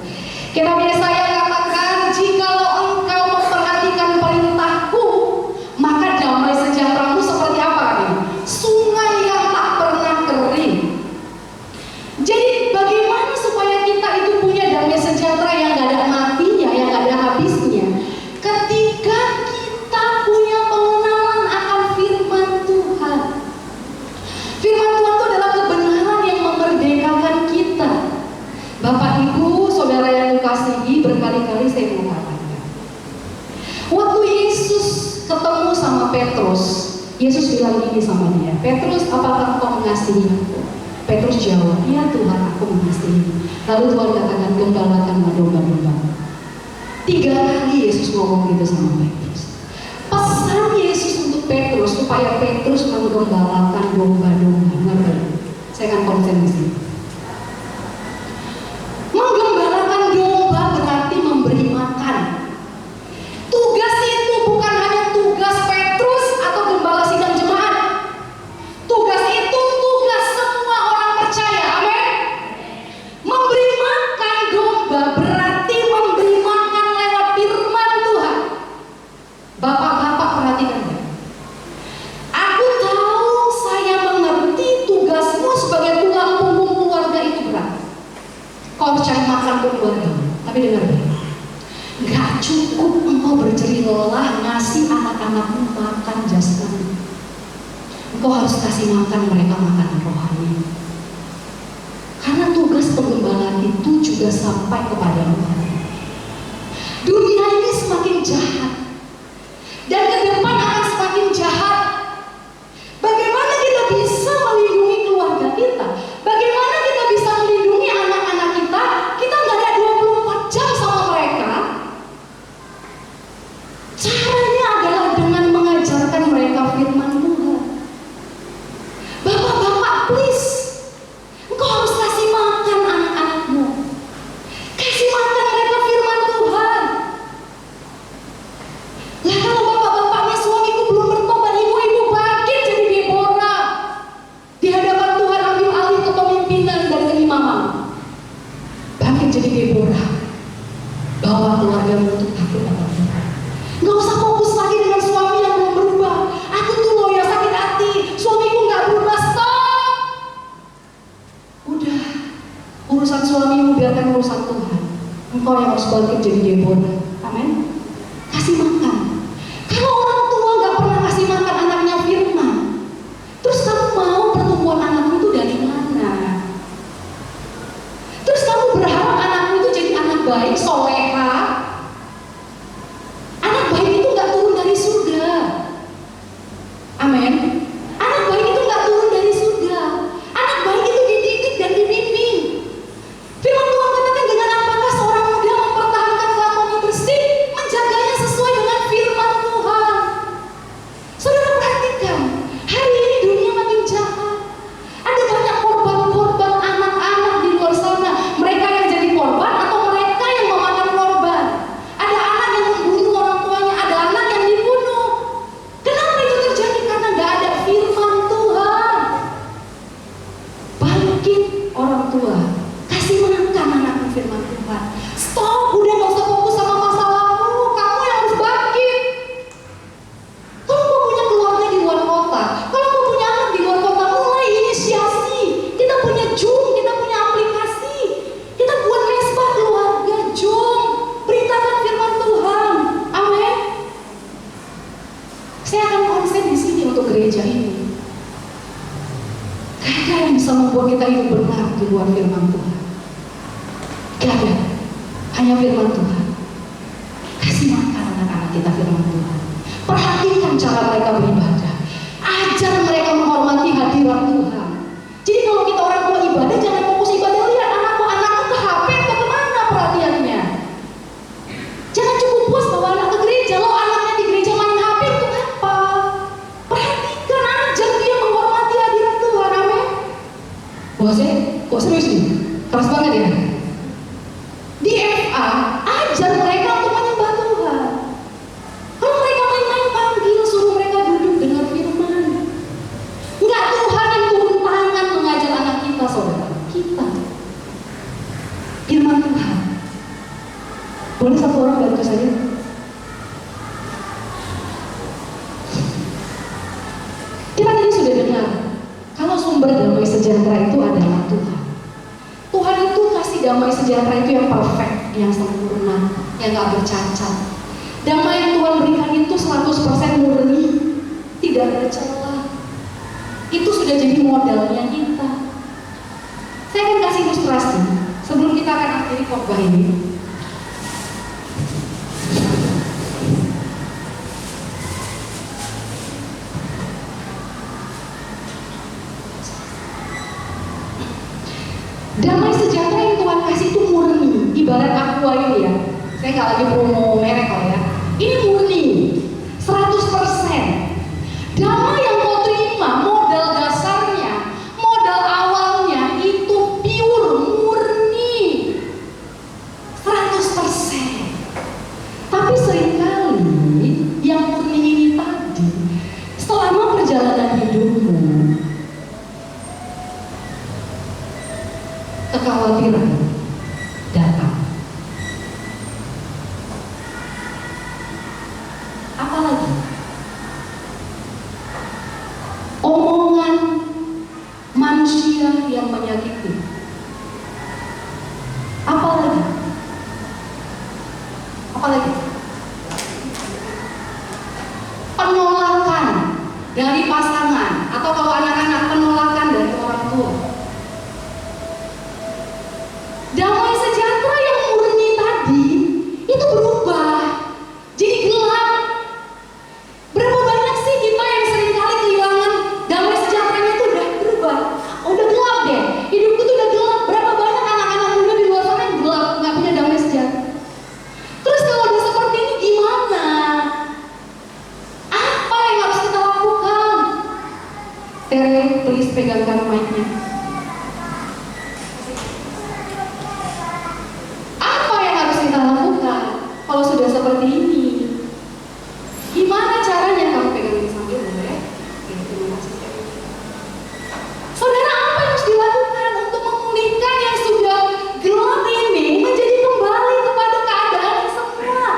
Kitab Yesaya katakan, jikalau engkau memperhatikan perintahku, maka damai sejahteramu seperti apa nih? Sungai yang tak pernah kering. Jadi bagaimana supaya kita itu punya damai sejahtera yang gak ada matinya, yang gak ada habisnya? Ketika kita punya pengenalan akan firman Tuhan. Firman Tuhan itu adalah kebenaran yang memerdekakan kita. Bapak Ibu, saudara yang dikasihi, berkali-kali saya mau katakan, waktu Yesus ketemu sama Petrus, Yesus bilang ini sama dia, Petrus, apakah engkau mengasihi aku? Petrus jawab, ya Tuhan, aku mengasihi. Lalu Tuhan katakan, gembalakanlah domba-domba. 3 kali Yesus ngomong gitu sama Petrus. Pesan Yesus untuk Petrus supaya Petrus menggembalakan domba-domba. Ngerti? Saya akan konsen di sini. Menggembalakan domba berarti memberi makan. Tugas itu bukan hanya tugas Petrus atau gembala sidang jemaat. Tugas itu tugas semua orang percaya. Amin. Memberi makan domba berarti memberi makan lewat firman Tuhan. Bapak-bapak perhatikan ya. Aku tahu, saya mengerti tugasmu sebagai tulang punggung keluarga itu berat. Kau cari makan untuk keluarga. Tapi dengar ya, gak cukup engkau berjerih lelah ngasih anak-anakmu makan jasmani. Engkau harus kasih makan mereka makanan rohani. Karena tugas penggembala itu juga sampai kepada Tuhan. Dunia ini semakin jahat, dan ke depan akan semakin jahat. Bagaimana kita bisa melindungi keluarga kita? Bagaimana kita bisa melindungi anak-anak kita? Kita nggak ada 24 jam sama mereka. Caranya adalah dengan mengajar menutup takut akan Tuhan. Nggak usah fokus lagi dengan suami yang belum berubah. Aku tuh loh ya sakit hati, suamiku nggak berubah. Stop. Udah, urusan suamimu biarkan urusan Tuhan. Engkau yang harus bangkit jadi Deborah. Amin. Kasih makan. Kalau orang tua nggak pernah kasih makan anaknya firman, terus kamu mau pertumbuhan anakmu itu dari mana? Terus kamu berharap anakmu itu jadi anak baik, soleha? Anak baik itu nggak turun dari surga. Amin. Anak baik itu nggak turun dari surga. Anak baik itu dididik dan dibimbing. Firman Tuhan katakan, dengan apakah seorang muda mempertahankan kelakuannya bersih, menjaganya sesuai dengan firman Tuhan. Saudara perhatikan, hari ini dunia makin jahat. Ada banyak korban-korban anak-anak di luar sana. Mereka yang jadi korban atau mereka yang memakan korban. Ada anak yang membunuh orang tuanya, ada anak yang dibunuh. Kenapa itu terjadi? Karena gak ada firman Tuhan. Bangkit orang tua, kasih makan anakmu firman Tuhan. Stop, udah gak usah fokus sama masalahmu. Kamu yang harus bangkit. Kalau mau punya keluarga di luar kota, kalau mau punya anak di luar kota, mulai inisiasi. Kita punya Zoom, kita punya aplikasi. Kita buat mesbah keluarga, Zoom. Beritakan firman Tuhan. Amin. Saya akan konsen di sini untuk gereja ini. Gak ada yang bisa membuat kita hidup benar di luar firman Tuhan. Gak ada. Hanya firman Tuhan. Kasih makan anak-anak kita firman Tuhan. Perhatikan cara mereka beribadah. Ajar mereka menghormati hadirat Tuhan. Jadi kalau kita orang tua ibadah, jangan fokus ibadah. Lihat anakku ke HP atau kemana perhatiannya. Jangan cukup puas bawa anak ke gereja. Lo anaknya di gereja main HP itu apa? Perhatikan, ajar dia menghormati hadirat Tuhan. Amin. Kok serius nih? Keras banget ya. Di FA, ajar mereka untuk menyembah Tuhan. Kalau mereka main-main, panggil, suruh mereka duduk dengar firman. Enggak Tuhan yang turun tangan mengajar anak kita, saudara. Kita. Firman Tuhan. Boleh satu orang bantu saya? Kita tadi sudah dengar, kalau sumber damai sejahtera itu adalah Tuhan. Tuhan itu kasih damai sejahtera itu yang perfect, yang sempurna, yang gak bercacat. Damai yang Tuhan berikan itu 100% murni, tidak ada celah. Itu sudah jadi modalnya kita. Saya akan kasih ilustrasi sebelum kita akan akhiri khotbah ini. Damai sejahtera yang Tuhan kasih itu murni, ibarat aqua ini ya. Saya nggak lagi promo merek kok ya. Ini murni, 100%. Damai yang kau terima, modal dasarnya, modal awalnya itu pure, murni, 100%. Tapi seringkali yang murni ini tadi, selama perjalanan hidupmu, kekhawatiran datang. Apalagi omongan manusia yang menyakiti. Apalagi penolakan dari pasangan, atau kalau anak-anak penolakan dari orang tua. Damai sejahtera yang murni tadi itu berubah jadi gelap. Berapa banyak sih kita yang seringkali kehilangan damai sejahteranya itu udah berubah, udah gelap deh. Hidupku tuh udah gelap. Berapa banyak anak-anak muda di luar sana yang gelap, nggak punya damai sejahtera. Terus kalau udah seperti ini gimana? Apa yang harus kita lakukan? Tere, please pegangkan mic-nya. Kalau sudah seperti ini, gimana caranya? Kamu pegang ini sambil boleh? Terima kasih. Saudara, apa yang harus dilakukan untuk memulihkan yang sudah gelap ini menjadi kembali kepada keadaan yang semula?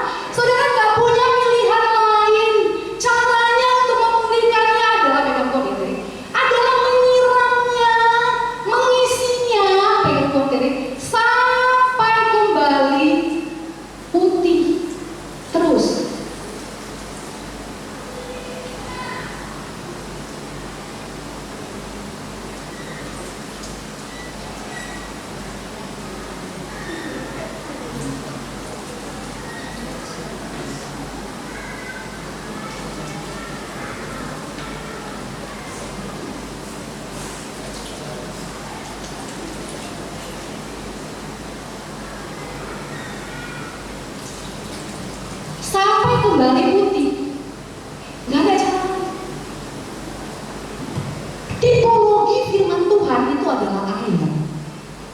kembali putih. Gak ada cara lain. Tipologi firman Tuhan itu adalah air.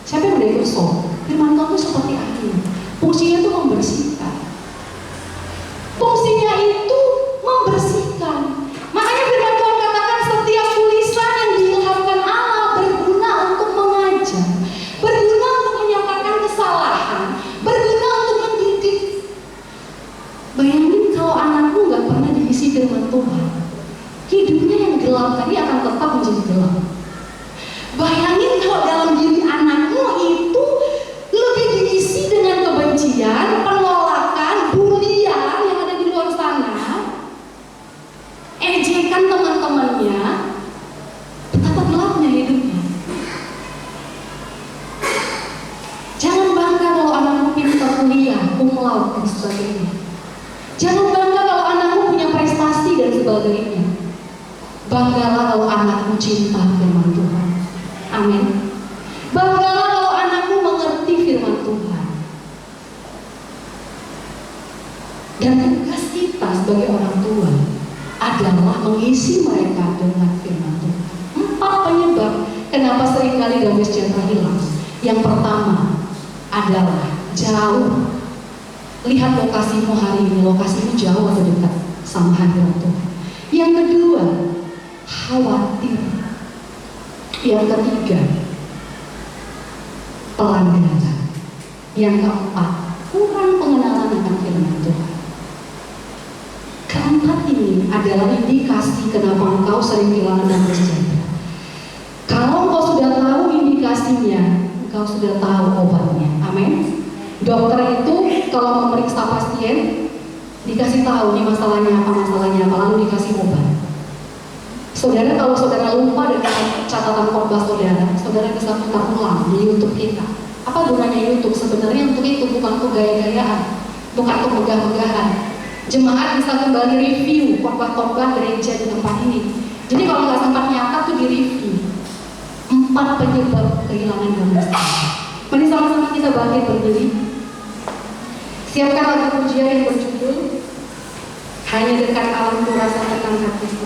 Siapa yang udah ikut show? Firman Tuhan itu seperti air. Fungsinya itu membersihkan. Fungsinya itu membersihkan. Makanya firman Tuhan katakan setiap tulisan yang diilhamkan Allah berguna untuk mengajar, berguna untuk menyatakan kesalahan, berguna untuk mendidik. Bayangin kalau anakmu gak pernah diisi firman Tuhan, hidupnya yang gelap tadi akan tetap menjadi gelap. Bayangin kalau dalam diri anakmu itu lebih diisi dengan kebencian, penolakan, bulian yang ada di luar sana, ejekan teman-temannya, betapa gelapnya hidupnya. Jangan bangga kalau anakmu pintar kuliah, cum laude dan sebagainya. Jangan bangga kalau anakmu punya prestasi dan sebagainya. Banggalah kalau anakmu cinta firman Tuhan. Amin. Banggalah kalau anakmu mengerti firman Tuhan. Dan tugas kita sebagai orang tua adalah mengisi mereka dengan firman Tuhan. 4 penyebab kenapa seringkali damai sejahtera hilang. Yang pertama adalah jauh. Lihat lokasimu hari ini, lokasimu jauh atau dekat sama hadirat Tuhan. Yang kedua, khawatir. Yang ketiga, pelanggaran. Yang keempat, kurang pengenalan tentang firman Tuhan. Keempat ini adalah indikasi kenapa engkau sering kehilangan damai sejahtera. Kalau engkau sudah tahu indikasinya, engkau sudah tahu obatnya. Amin. Dokter itu kalau memeriksa pasien dikasih tahu nih masalahnya apa, lalu dikasih obat. Saudara, kalau saudara lupa dengan catatan khotbah saudara bisa putar ulang di YouTube kita. Apa gunanya YouTube? Sebenarnya untuk itu, bukan untuk gaya-gayaan, bukan untuk megah-megahan. Jemaat bisa kembali review khotbah-khotbah gereja di tempat ini. Jadi kalau nggak sempat nyatat tuh di review. 4 penyebab kehilangan damai sejahtera. Mari sama-sama kita bangkit berdiri. Siapkan lagu pujian yang berjudul Hanya Dekat Alam Ku Rasa Tenang Hatiku.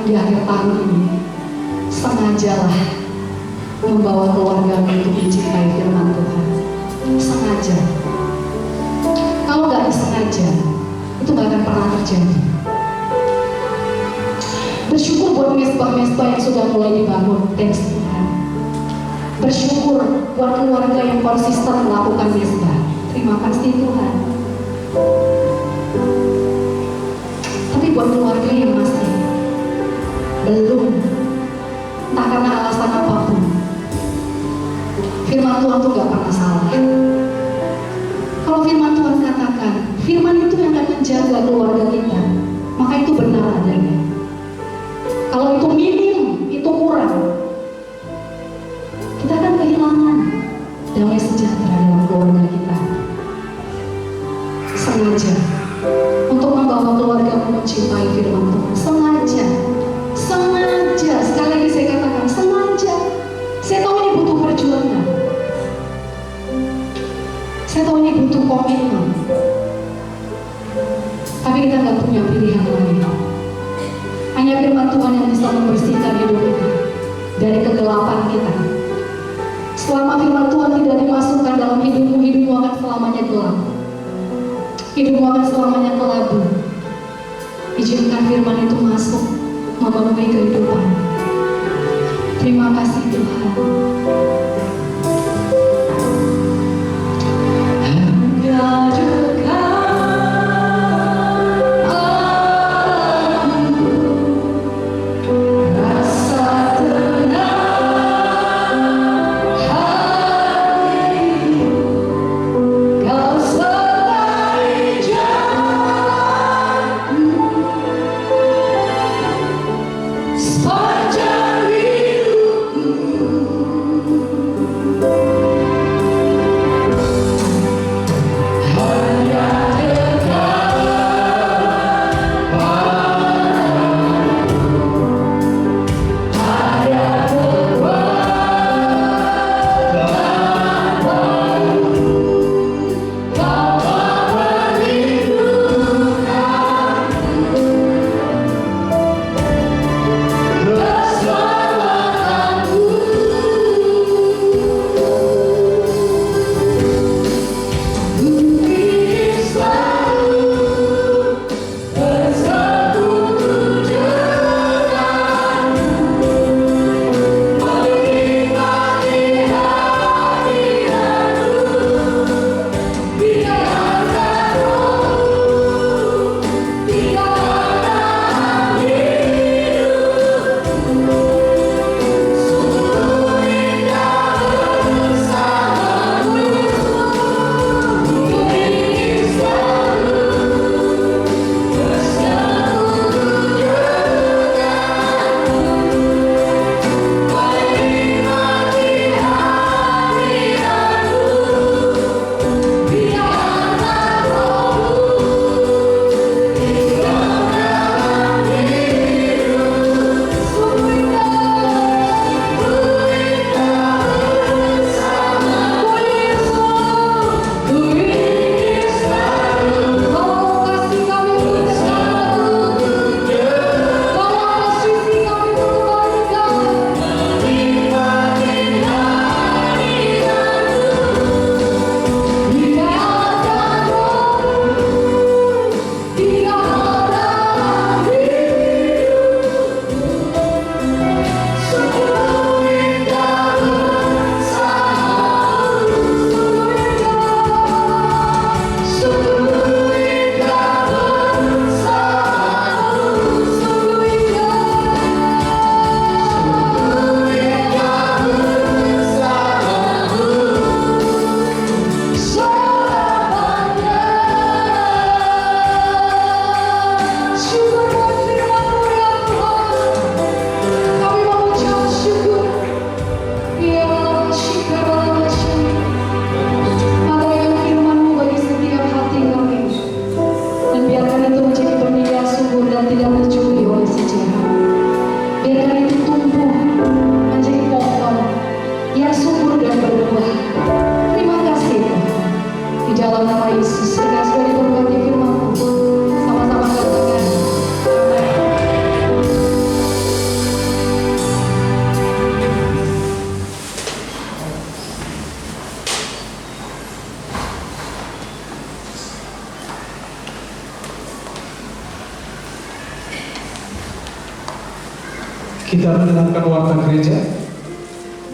Di akhir tahun ini, sengajalah membawa keluarga untuk mencintai firman Tuhan. Sengaja. Kalau nggak disengaja, itu nggak akan pernah terjadi. Bersyukur buat mesbah-mesbah yang sudah mulai dibangun, thanks Tuhan. Bersyukur buat keluarga yang konsisten melakukan mesbah, terima kasih Tuhan. Tapi buat keluarga yang masih belum, entah karena alasan apapun, firman Tuhan itu gak pernah salah. Kalau firman Tuhan katakan, firman itu yang akan menjaga keluarga kita, maka itu benar adanya. Kalau itu minim, itu kurang, kita akan kehilangan damai sejahtera dalam keluarga kita. Sengaja untuk membawa keluarga mencintai firman Tuhan, sengaja, sekali lagi saya katakan sengaja. Saya tahu ini butuh perjuangan, saya tahu ini butuh komitmen, tapi kita nggak punya pilihan lain. Hanya firman Tuhan yang bisa membersihkan hidup kita dari kegelapan kita. Selama firman Tuhan tidak dimasukkan dalam hidupmu, hidupmu akan selamanya gelap, hidupmu akan selamanya kelabu. Izinkan firman itu masuk memenuhi kehidupan. Terima kasih Tuhan. Engkau dekat aku, rasa tenang hatiku, kau sertai jalanku sepanjang Kita mendengarkan warta gereja.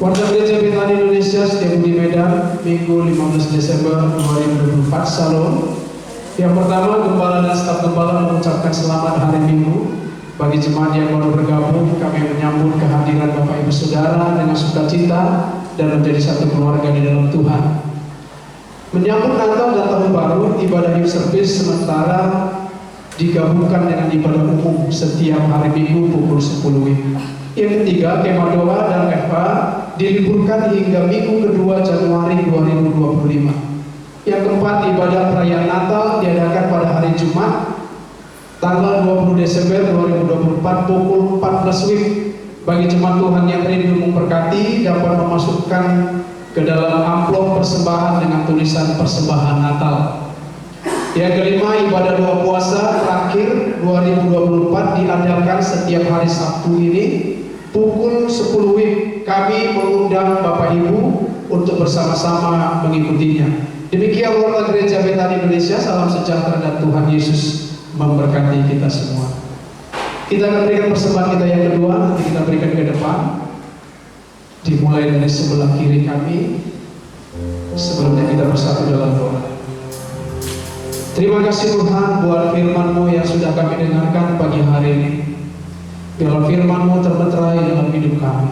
Warta Gereja Betani Indonesia Setiabudi Medan, Minggu 15 Desember 2024, Salam. Yang pertama, Gembala dan staf Gembala mengucapkan selamat hari Minggu. Bagi jemaat yang baru bergabung, kami menyambut kehadiran Bapak Ibu Saudara dengan sukacita dan menjadi satu keluarga di dalam Tuhan. Menyambut Natal dan Tahun Baru, ibadah youth service sementara digabungkan dengan ibadah umum setiap hari Minggu pukul 10 WIB. Yang ketiga, kemah doa dan FA diliburkan hingga Minggu kedua Januari 2025. Yang keempat, ibadah perayaan Natal diadakan pada hari Jumat tanggal 20 Desember 2024 pukul 14 WIB. Bagi jemaat Tuhan yang rindu memberkati dapat memasukkan ke dalam amplop persembahan dengan tulisan persembahan Natal. Yang kelima, ibadah doa puasa terakhir 2024 diadakan setiap hari Sabtu ini pukul 10 WIB. Kami mengundang Bapak Ibu untuk bersama-sama mengikutinya. Demikian warta Gereja Betani Indonesia. Salam sejahtera dan Tuhan Yesus memberkati kita semua. Kita akan berikan persembahan kita yang kedua, nanti kita berikan ke depan. Dimulai dari sebelah kiri kami. Sebelumnya kita bersatu dalam doa. Terima kasih Tuhan buat firman-Mu yang sudah kami dengarkan pagi hari ini. Biarlah firman-Mu termeterai dalam hidup kami.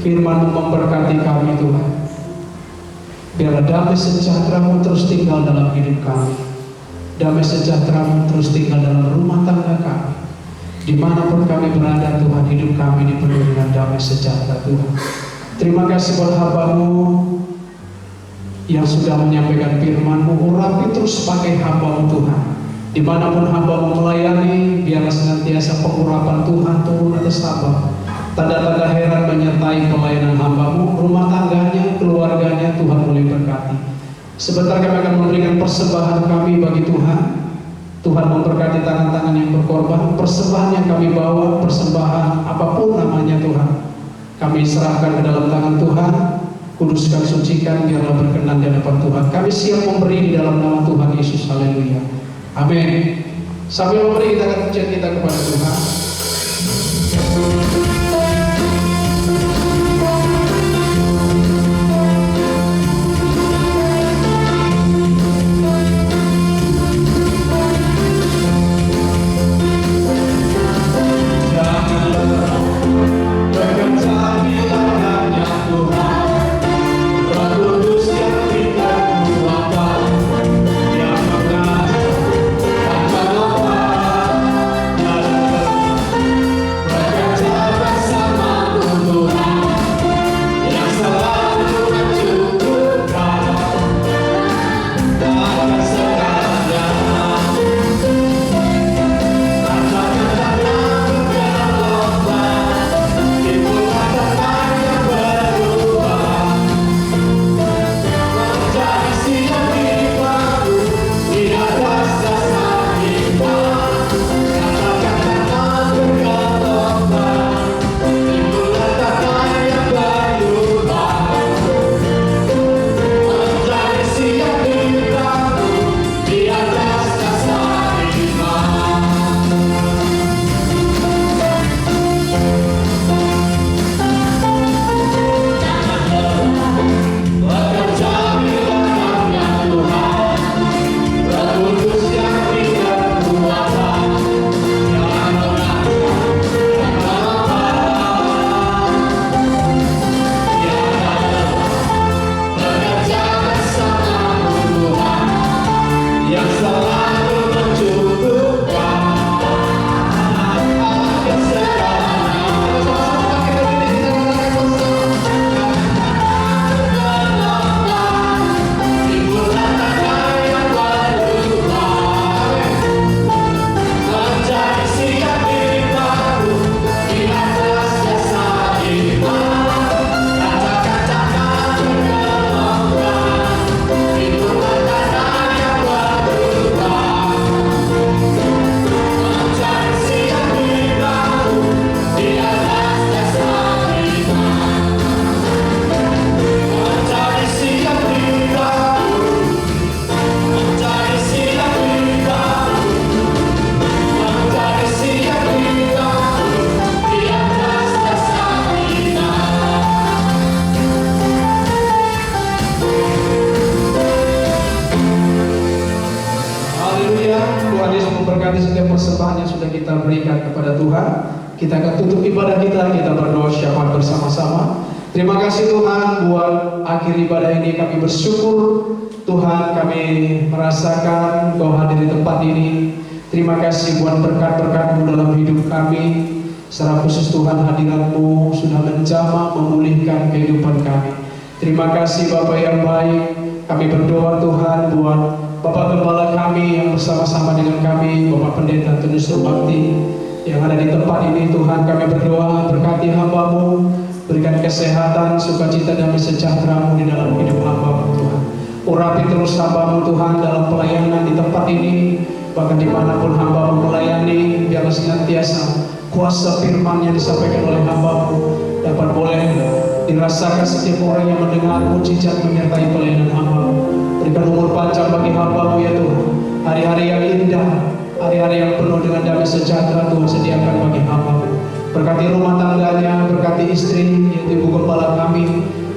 Firman-Mu memberkati kami Tuhan. Biarlah damai sejahtera-Mu terus tinggal dalam hidup kami. Damai sejahtera-Mu terus tinggal dalam rumah tangga kami. Dimanapun kami berada Tuhan, hidup kami dipenuhi dengan damai sejahtera Tuhan. Terima kasih buat hamba-Mu yang sudah menyampaikan firman-Mu. Urapi terus pakai hamba-Mu Tuhan. Dimanapun hamba-Mu melayani, biarlah senantiasa pengurapan Tuhan turun atas hamba. Tanda-tanda heran menyertai pelayanan hamba-Mu, rumah tangganya, keluarganya, Tuhan boleh berkati. Sebentar kami akan memberikan persembahan kami bagi Tuhan. Tuhan memberkati tangan-tangan yang berkorban. Persembahan yang kami bawa, persembahan apapun namanya Tuhan, kami serahkan ke dalam tangan Tuhan. Kuduskan, sucikan, biarlah berkenan di hadapan Tuhan. Kami siap memberi di dalam nama Tuhan Yesus. Haleluya. Amin. Sambil memberi, kita akan pujian kita kepada Tuhan. Persembahan yang sudah kita berikan kepada Tuhan, kita akan tutup ibadah kita berdoa syafaat bersama-sama. Terima kasih Tuhan buat akhir ibadah ini. Kami bersyukur Tuhan, kami merasakan Kau hadir di tempat ini. Terima kasih buat berkat-berkat-Mu dalam hidup kami. Secara khusus Tuhan, hadirat-Mu sudah menjamah memulihkan kehidupan kami. Terima kasih Bapa yang baik. Kami berdoa Tuhan buat Bapak Gembala kami yang bersama-sama dengan kami, Bapak Pendeta Tunus Bakti yang ada di tempat ini. Tuhan, kami berdoa berkati hamba-Mu, berikan kesehatan, sukacita, damai sejahtera-Mu di dalam hidup hamba-Mu Tuhan. Urapi terus hamba-Mu Tuhan dalam pelayanan di tempat ini, bahkan dimanapun hamba-Mu melayani, biarlah senantiasa kuasa firman yang disampaikan oleh hamba-Mu dapat boleh dirasakan setiap orang yang mendengar, mujizat menyertai pelayanan hamba-Mu. Berikan umur panjang bagi hamba-Mu ya Tuhan. Hari-hari yang indah, hari-hari yang penuh dengan damai sejahtera Tuhan sediakan bagi hamba-Mu. Berkati rumah tangganya, berkati memberkati istri yaitu Ibu Gembala kami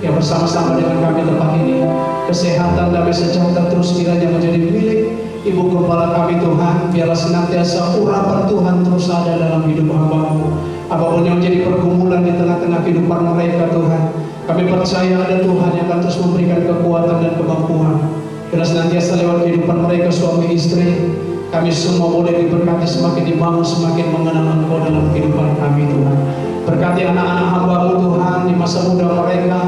yang bersama-sama dengan kami tempat ini. Kesehatan, damai sejahtera terus kiranya menjadi milik Ibu Gembala kami Tuhan. Biarlah senantiasa urapan Tuhan terus ada dalam hidup hamba-Mu. Apapun yang menjadi pergumulan di tengah-tengah kehidupan mereka Tuhan, kami percaya ada Tuhan yang akan terus memberikan kekuatan dan kemampuan. Biarlah senantiasa lewat kehidupan mereka suami istri, kami semua boleh diberkati, semakin dibangun, semakin mengenal Engkau dalam kehidupan kami Tuhan. Berkati anak-anak hamba-Mu Tuhan di masa muda mereka,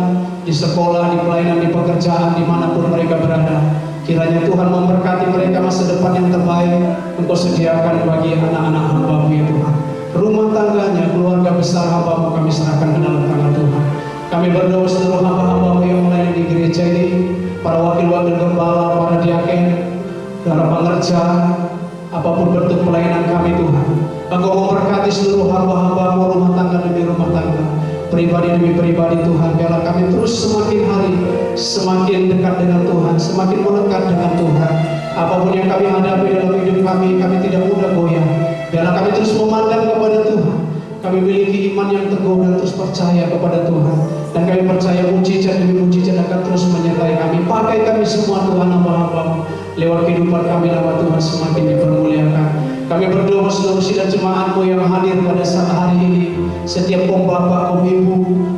di sekolah, di pelayanan, di pekerjaan, dimanapun mereka berada. Kiranya Tuhan memberkati mereka masa depan yang terbaik Engkau sediakan bagi anak-anak hamba-Mu ya Tuhan. Rumah tangganya, keluarga besar hamba-Mu kami serahkan ke dalam tangan Tuhan. Kami berdoa seluruh hamba-hamba-Mu yang melayani di gereja ini, para wakil-wakil gembala, para diaken, para pengerja, apapun bentuk pelayanan kami Tuhan. Engkau memberkati seluruh hamba-hamba-Mu, rumah tangga demi rumah tangga, pribadi demi pribadi Tuhan. Biarlah kami terus semakin hari semakin dekat dengan Tuhan, semakin melekat dengan Tuhan. Apapun yang kami hadapi dalam hidup kami tidak mudah goyah. Biarlah kami terus memandang kepada Tuhan. Kami memiliki iman yang teguh dan terus percaya kepada Tuhan. Dan kami percaya mujizat demi mujizat akan terus menyertai kami. Pakai kami semua Tuhan hamba-Hamba-Mu. Lewat kehidupan kami nama Tuhan semakin dipermuliakan. Kami berdoa seluruh sidang jemaat-Mu yang hadir pada saat hari ini. Setiap om bapak, om ibu,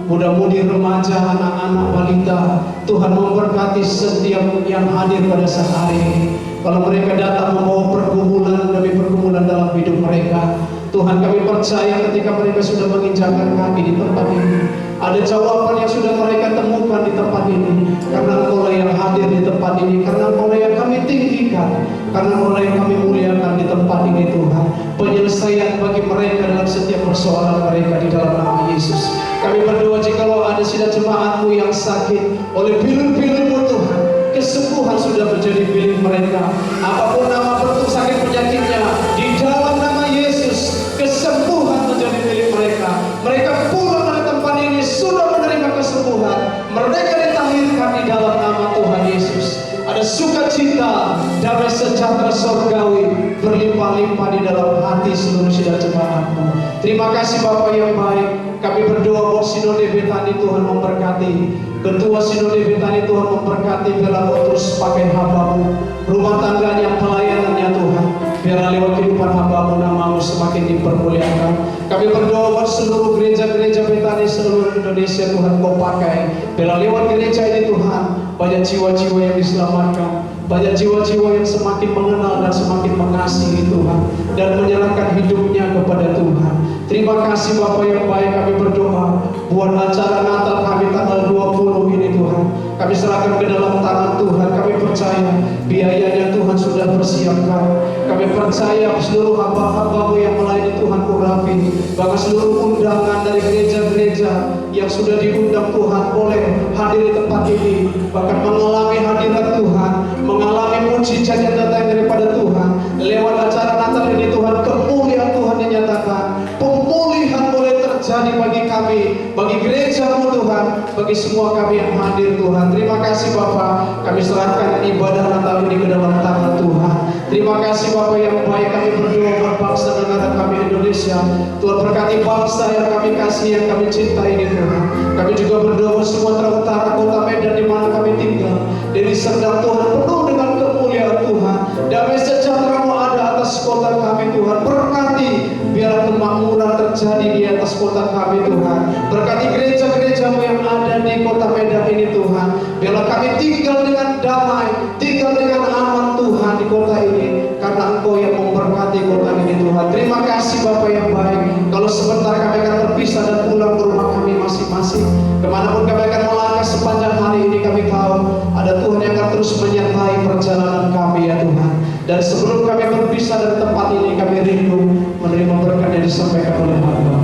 muda-mudi, remaja, anak-anak, balita, Tuhan memberkati setiap yang hadir pada saat hari ini. Kalau mereka datang membawa pergumulan demi pergumulan dalam hidup mereka, Tuhan kami percaya ketika mereka sudah menginjakkan kaki di tempat ini, ada jawaban yang sudah mereka temukan di tempat ini. Karena Engkau yang hadir di tempat ini, karena Engkau yang kami tinggikan, karena Engkau yang kami muliakan di tempat ini Tuhan. Penyelesaian bagi mereka dalam setiap persoalan mereka di dalam nama Yesus. Kami berdoa jikalau ada sidang jemaat-Mu yang sakit, oleh pilih-pilih-Mu Tuhan, kesembuhan sudah menjadi milik mereka. Apapun nama bentuk sakit penyakitnya, di dalam nama Yesus kesembuhan menjadi milik mereka. Mereka pulang dari tempat ini sudah menerima kesembuhan. Mereka ditahirkan di dalam nama Tuhan Yesus. Ada sukacita, damai sejahtera surgawi berlimpah-limpah di dalam hati seluruh sidang jemaat-Mu. Terima kasih Bapa yang baik. Kami berdoa buat Sinode Betani, Tuhan memberkati. Ketua Sinode Betani, Tuhan memberkati. Biarlah Kau terus pakai hamba-Mu, rumah tangganya, pelayanannya Tuhan. Biarlah lewat kehidupan hamba-Mu nama-Mu semakin dipermuliakan. Kami berdoa buat seluruh gereja-gereja Betani seluruh Indonesia, Tuhan Kau pakai. Biarlah lewat gereja ini Tuhan, banyak jiwa-jiwa yang diselamatkan, banyak jiwa-jiwa yang semakin mengenal dan semakin mengasihi Tuhan dan menyerahkan hidupnya kepada Tuhan. Terima kasih Bapa yang baik. Kami berdoa buat acara Natal kami tanggal 20 ini Tuhan, kami serahkan ke dalam tangan Tuhan. Kami percaya biayanya Tuhan sudah persiapkan. Kami percaya seluruh hamba-hamba-Mu yang melayani Tuhan urapi, bahkan seluruh undangan dari gereja-gereja yang sudah diundang Tuhan boleh hadir di tempat ini, bahkan mengalami hadirat Tuhan, mengalami mujizat yang datang daripada Tuhan. Lewat acara Natal ini Tuhan, kemuliaan Tuhan dinyatakan, pemulihan boleh terjadi bagi kami, bagi gereja-Mu Tuhan, bagi semua kami yang hadir Tuhan. Terima kasih Bapa, kami serahkan ibadah Natal ini ke dalam tangan Tuhan. Terima kasih Bapa yang baik. Kami berdoa buat bangsa negara kami Indonesia. Tuhan berkati bangsa yang kami kasih, yang kami cintai ini Tuhan. Kami juga berdoa buat Sumatera Utara, Kota Medan di mana kami tinggal. Deli Serdang Tuhan penuh dengan kemuliaan Tuhan. Damai sejahtera-Mu ada atas kota kami Tuhan. Berkati biarlah kemakmuran terjadi di atas kota kami Tuhan. Berkati gereja-gereja-Mu yang ada di Kota Medan ini Tuhan. Biarlah kami tinggal dengan damai, tinggal dengan aman Tuhan di kota ini, karena Engkau yang memberkati kota ini Tuhan. Terima kasih Bapa yang baik. Kalau sebentar kami akan terpisah dan pulang ke rumah kami masing-masing, kemanapun kami akan melangkah sepanjang hari ini, kami tahu ada Tuhan yang akan terus menyertai perjalanan kami ya Tuhan. Dan sebelum kami berpisah dari tempat ini, kami rindu menerima berkat yang disampaikan oleh hamba.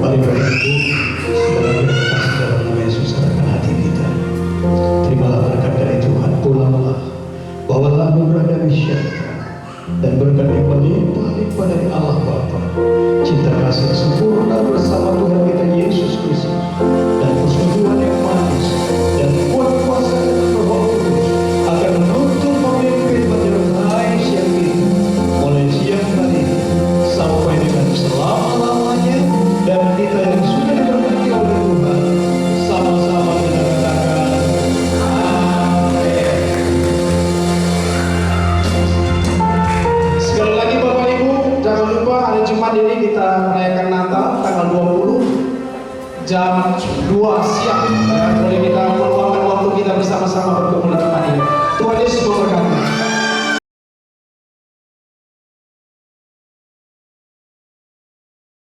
Mari Bapak Ibu, saudara kita kasih dalam nama Yesus, serahkan hati kita. Terimalah berkat dari Tuhan. Pulanglah, bawalah anugerah dari syurga dan berkat yang berlimpah-limpah dari Allah Bapa, cinta kasih sempurna bersama Tuhan kita Yesus Kristus, dan persekutuan yang manis dan kuat kuasa dari Roh Kudus akan menuntun, memimpin, menyertai siang ini, mulai siang hari jam 2 siang. Dan boleh kita meluangkan waktu kita bersama-sama berdoa.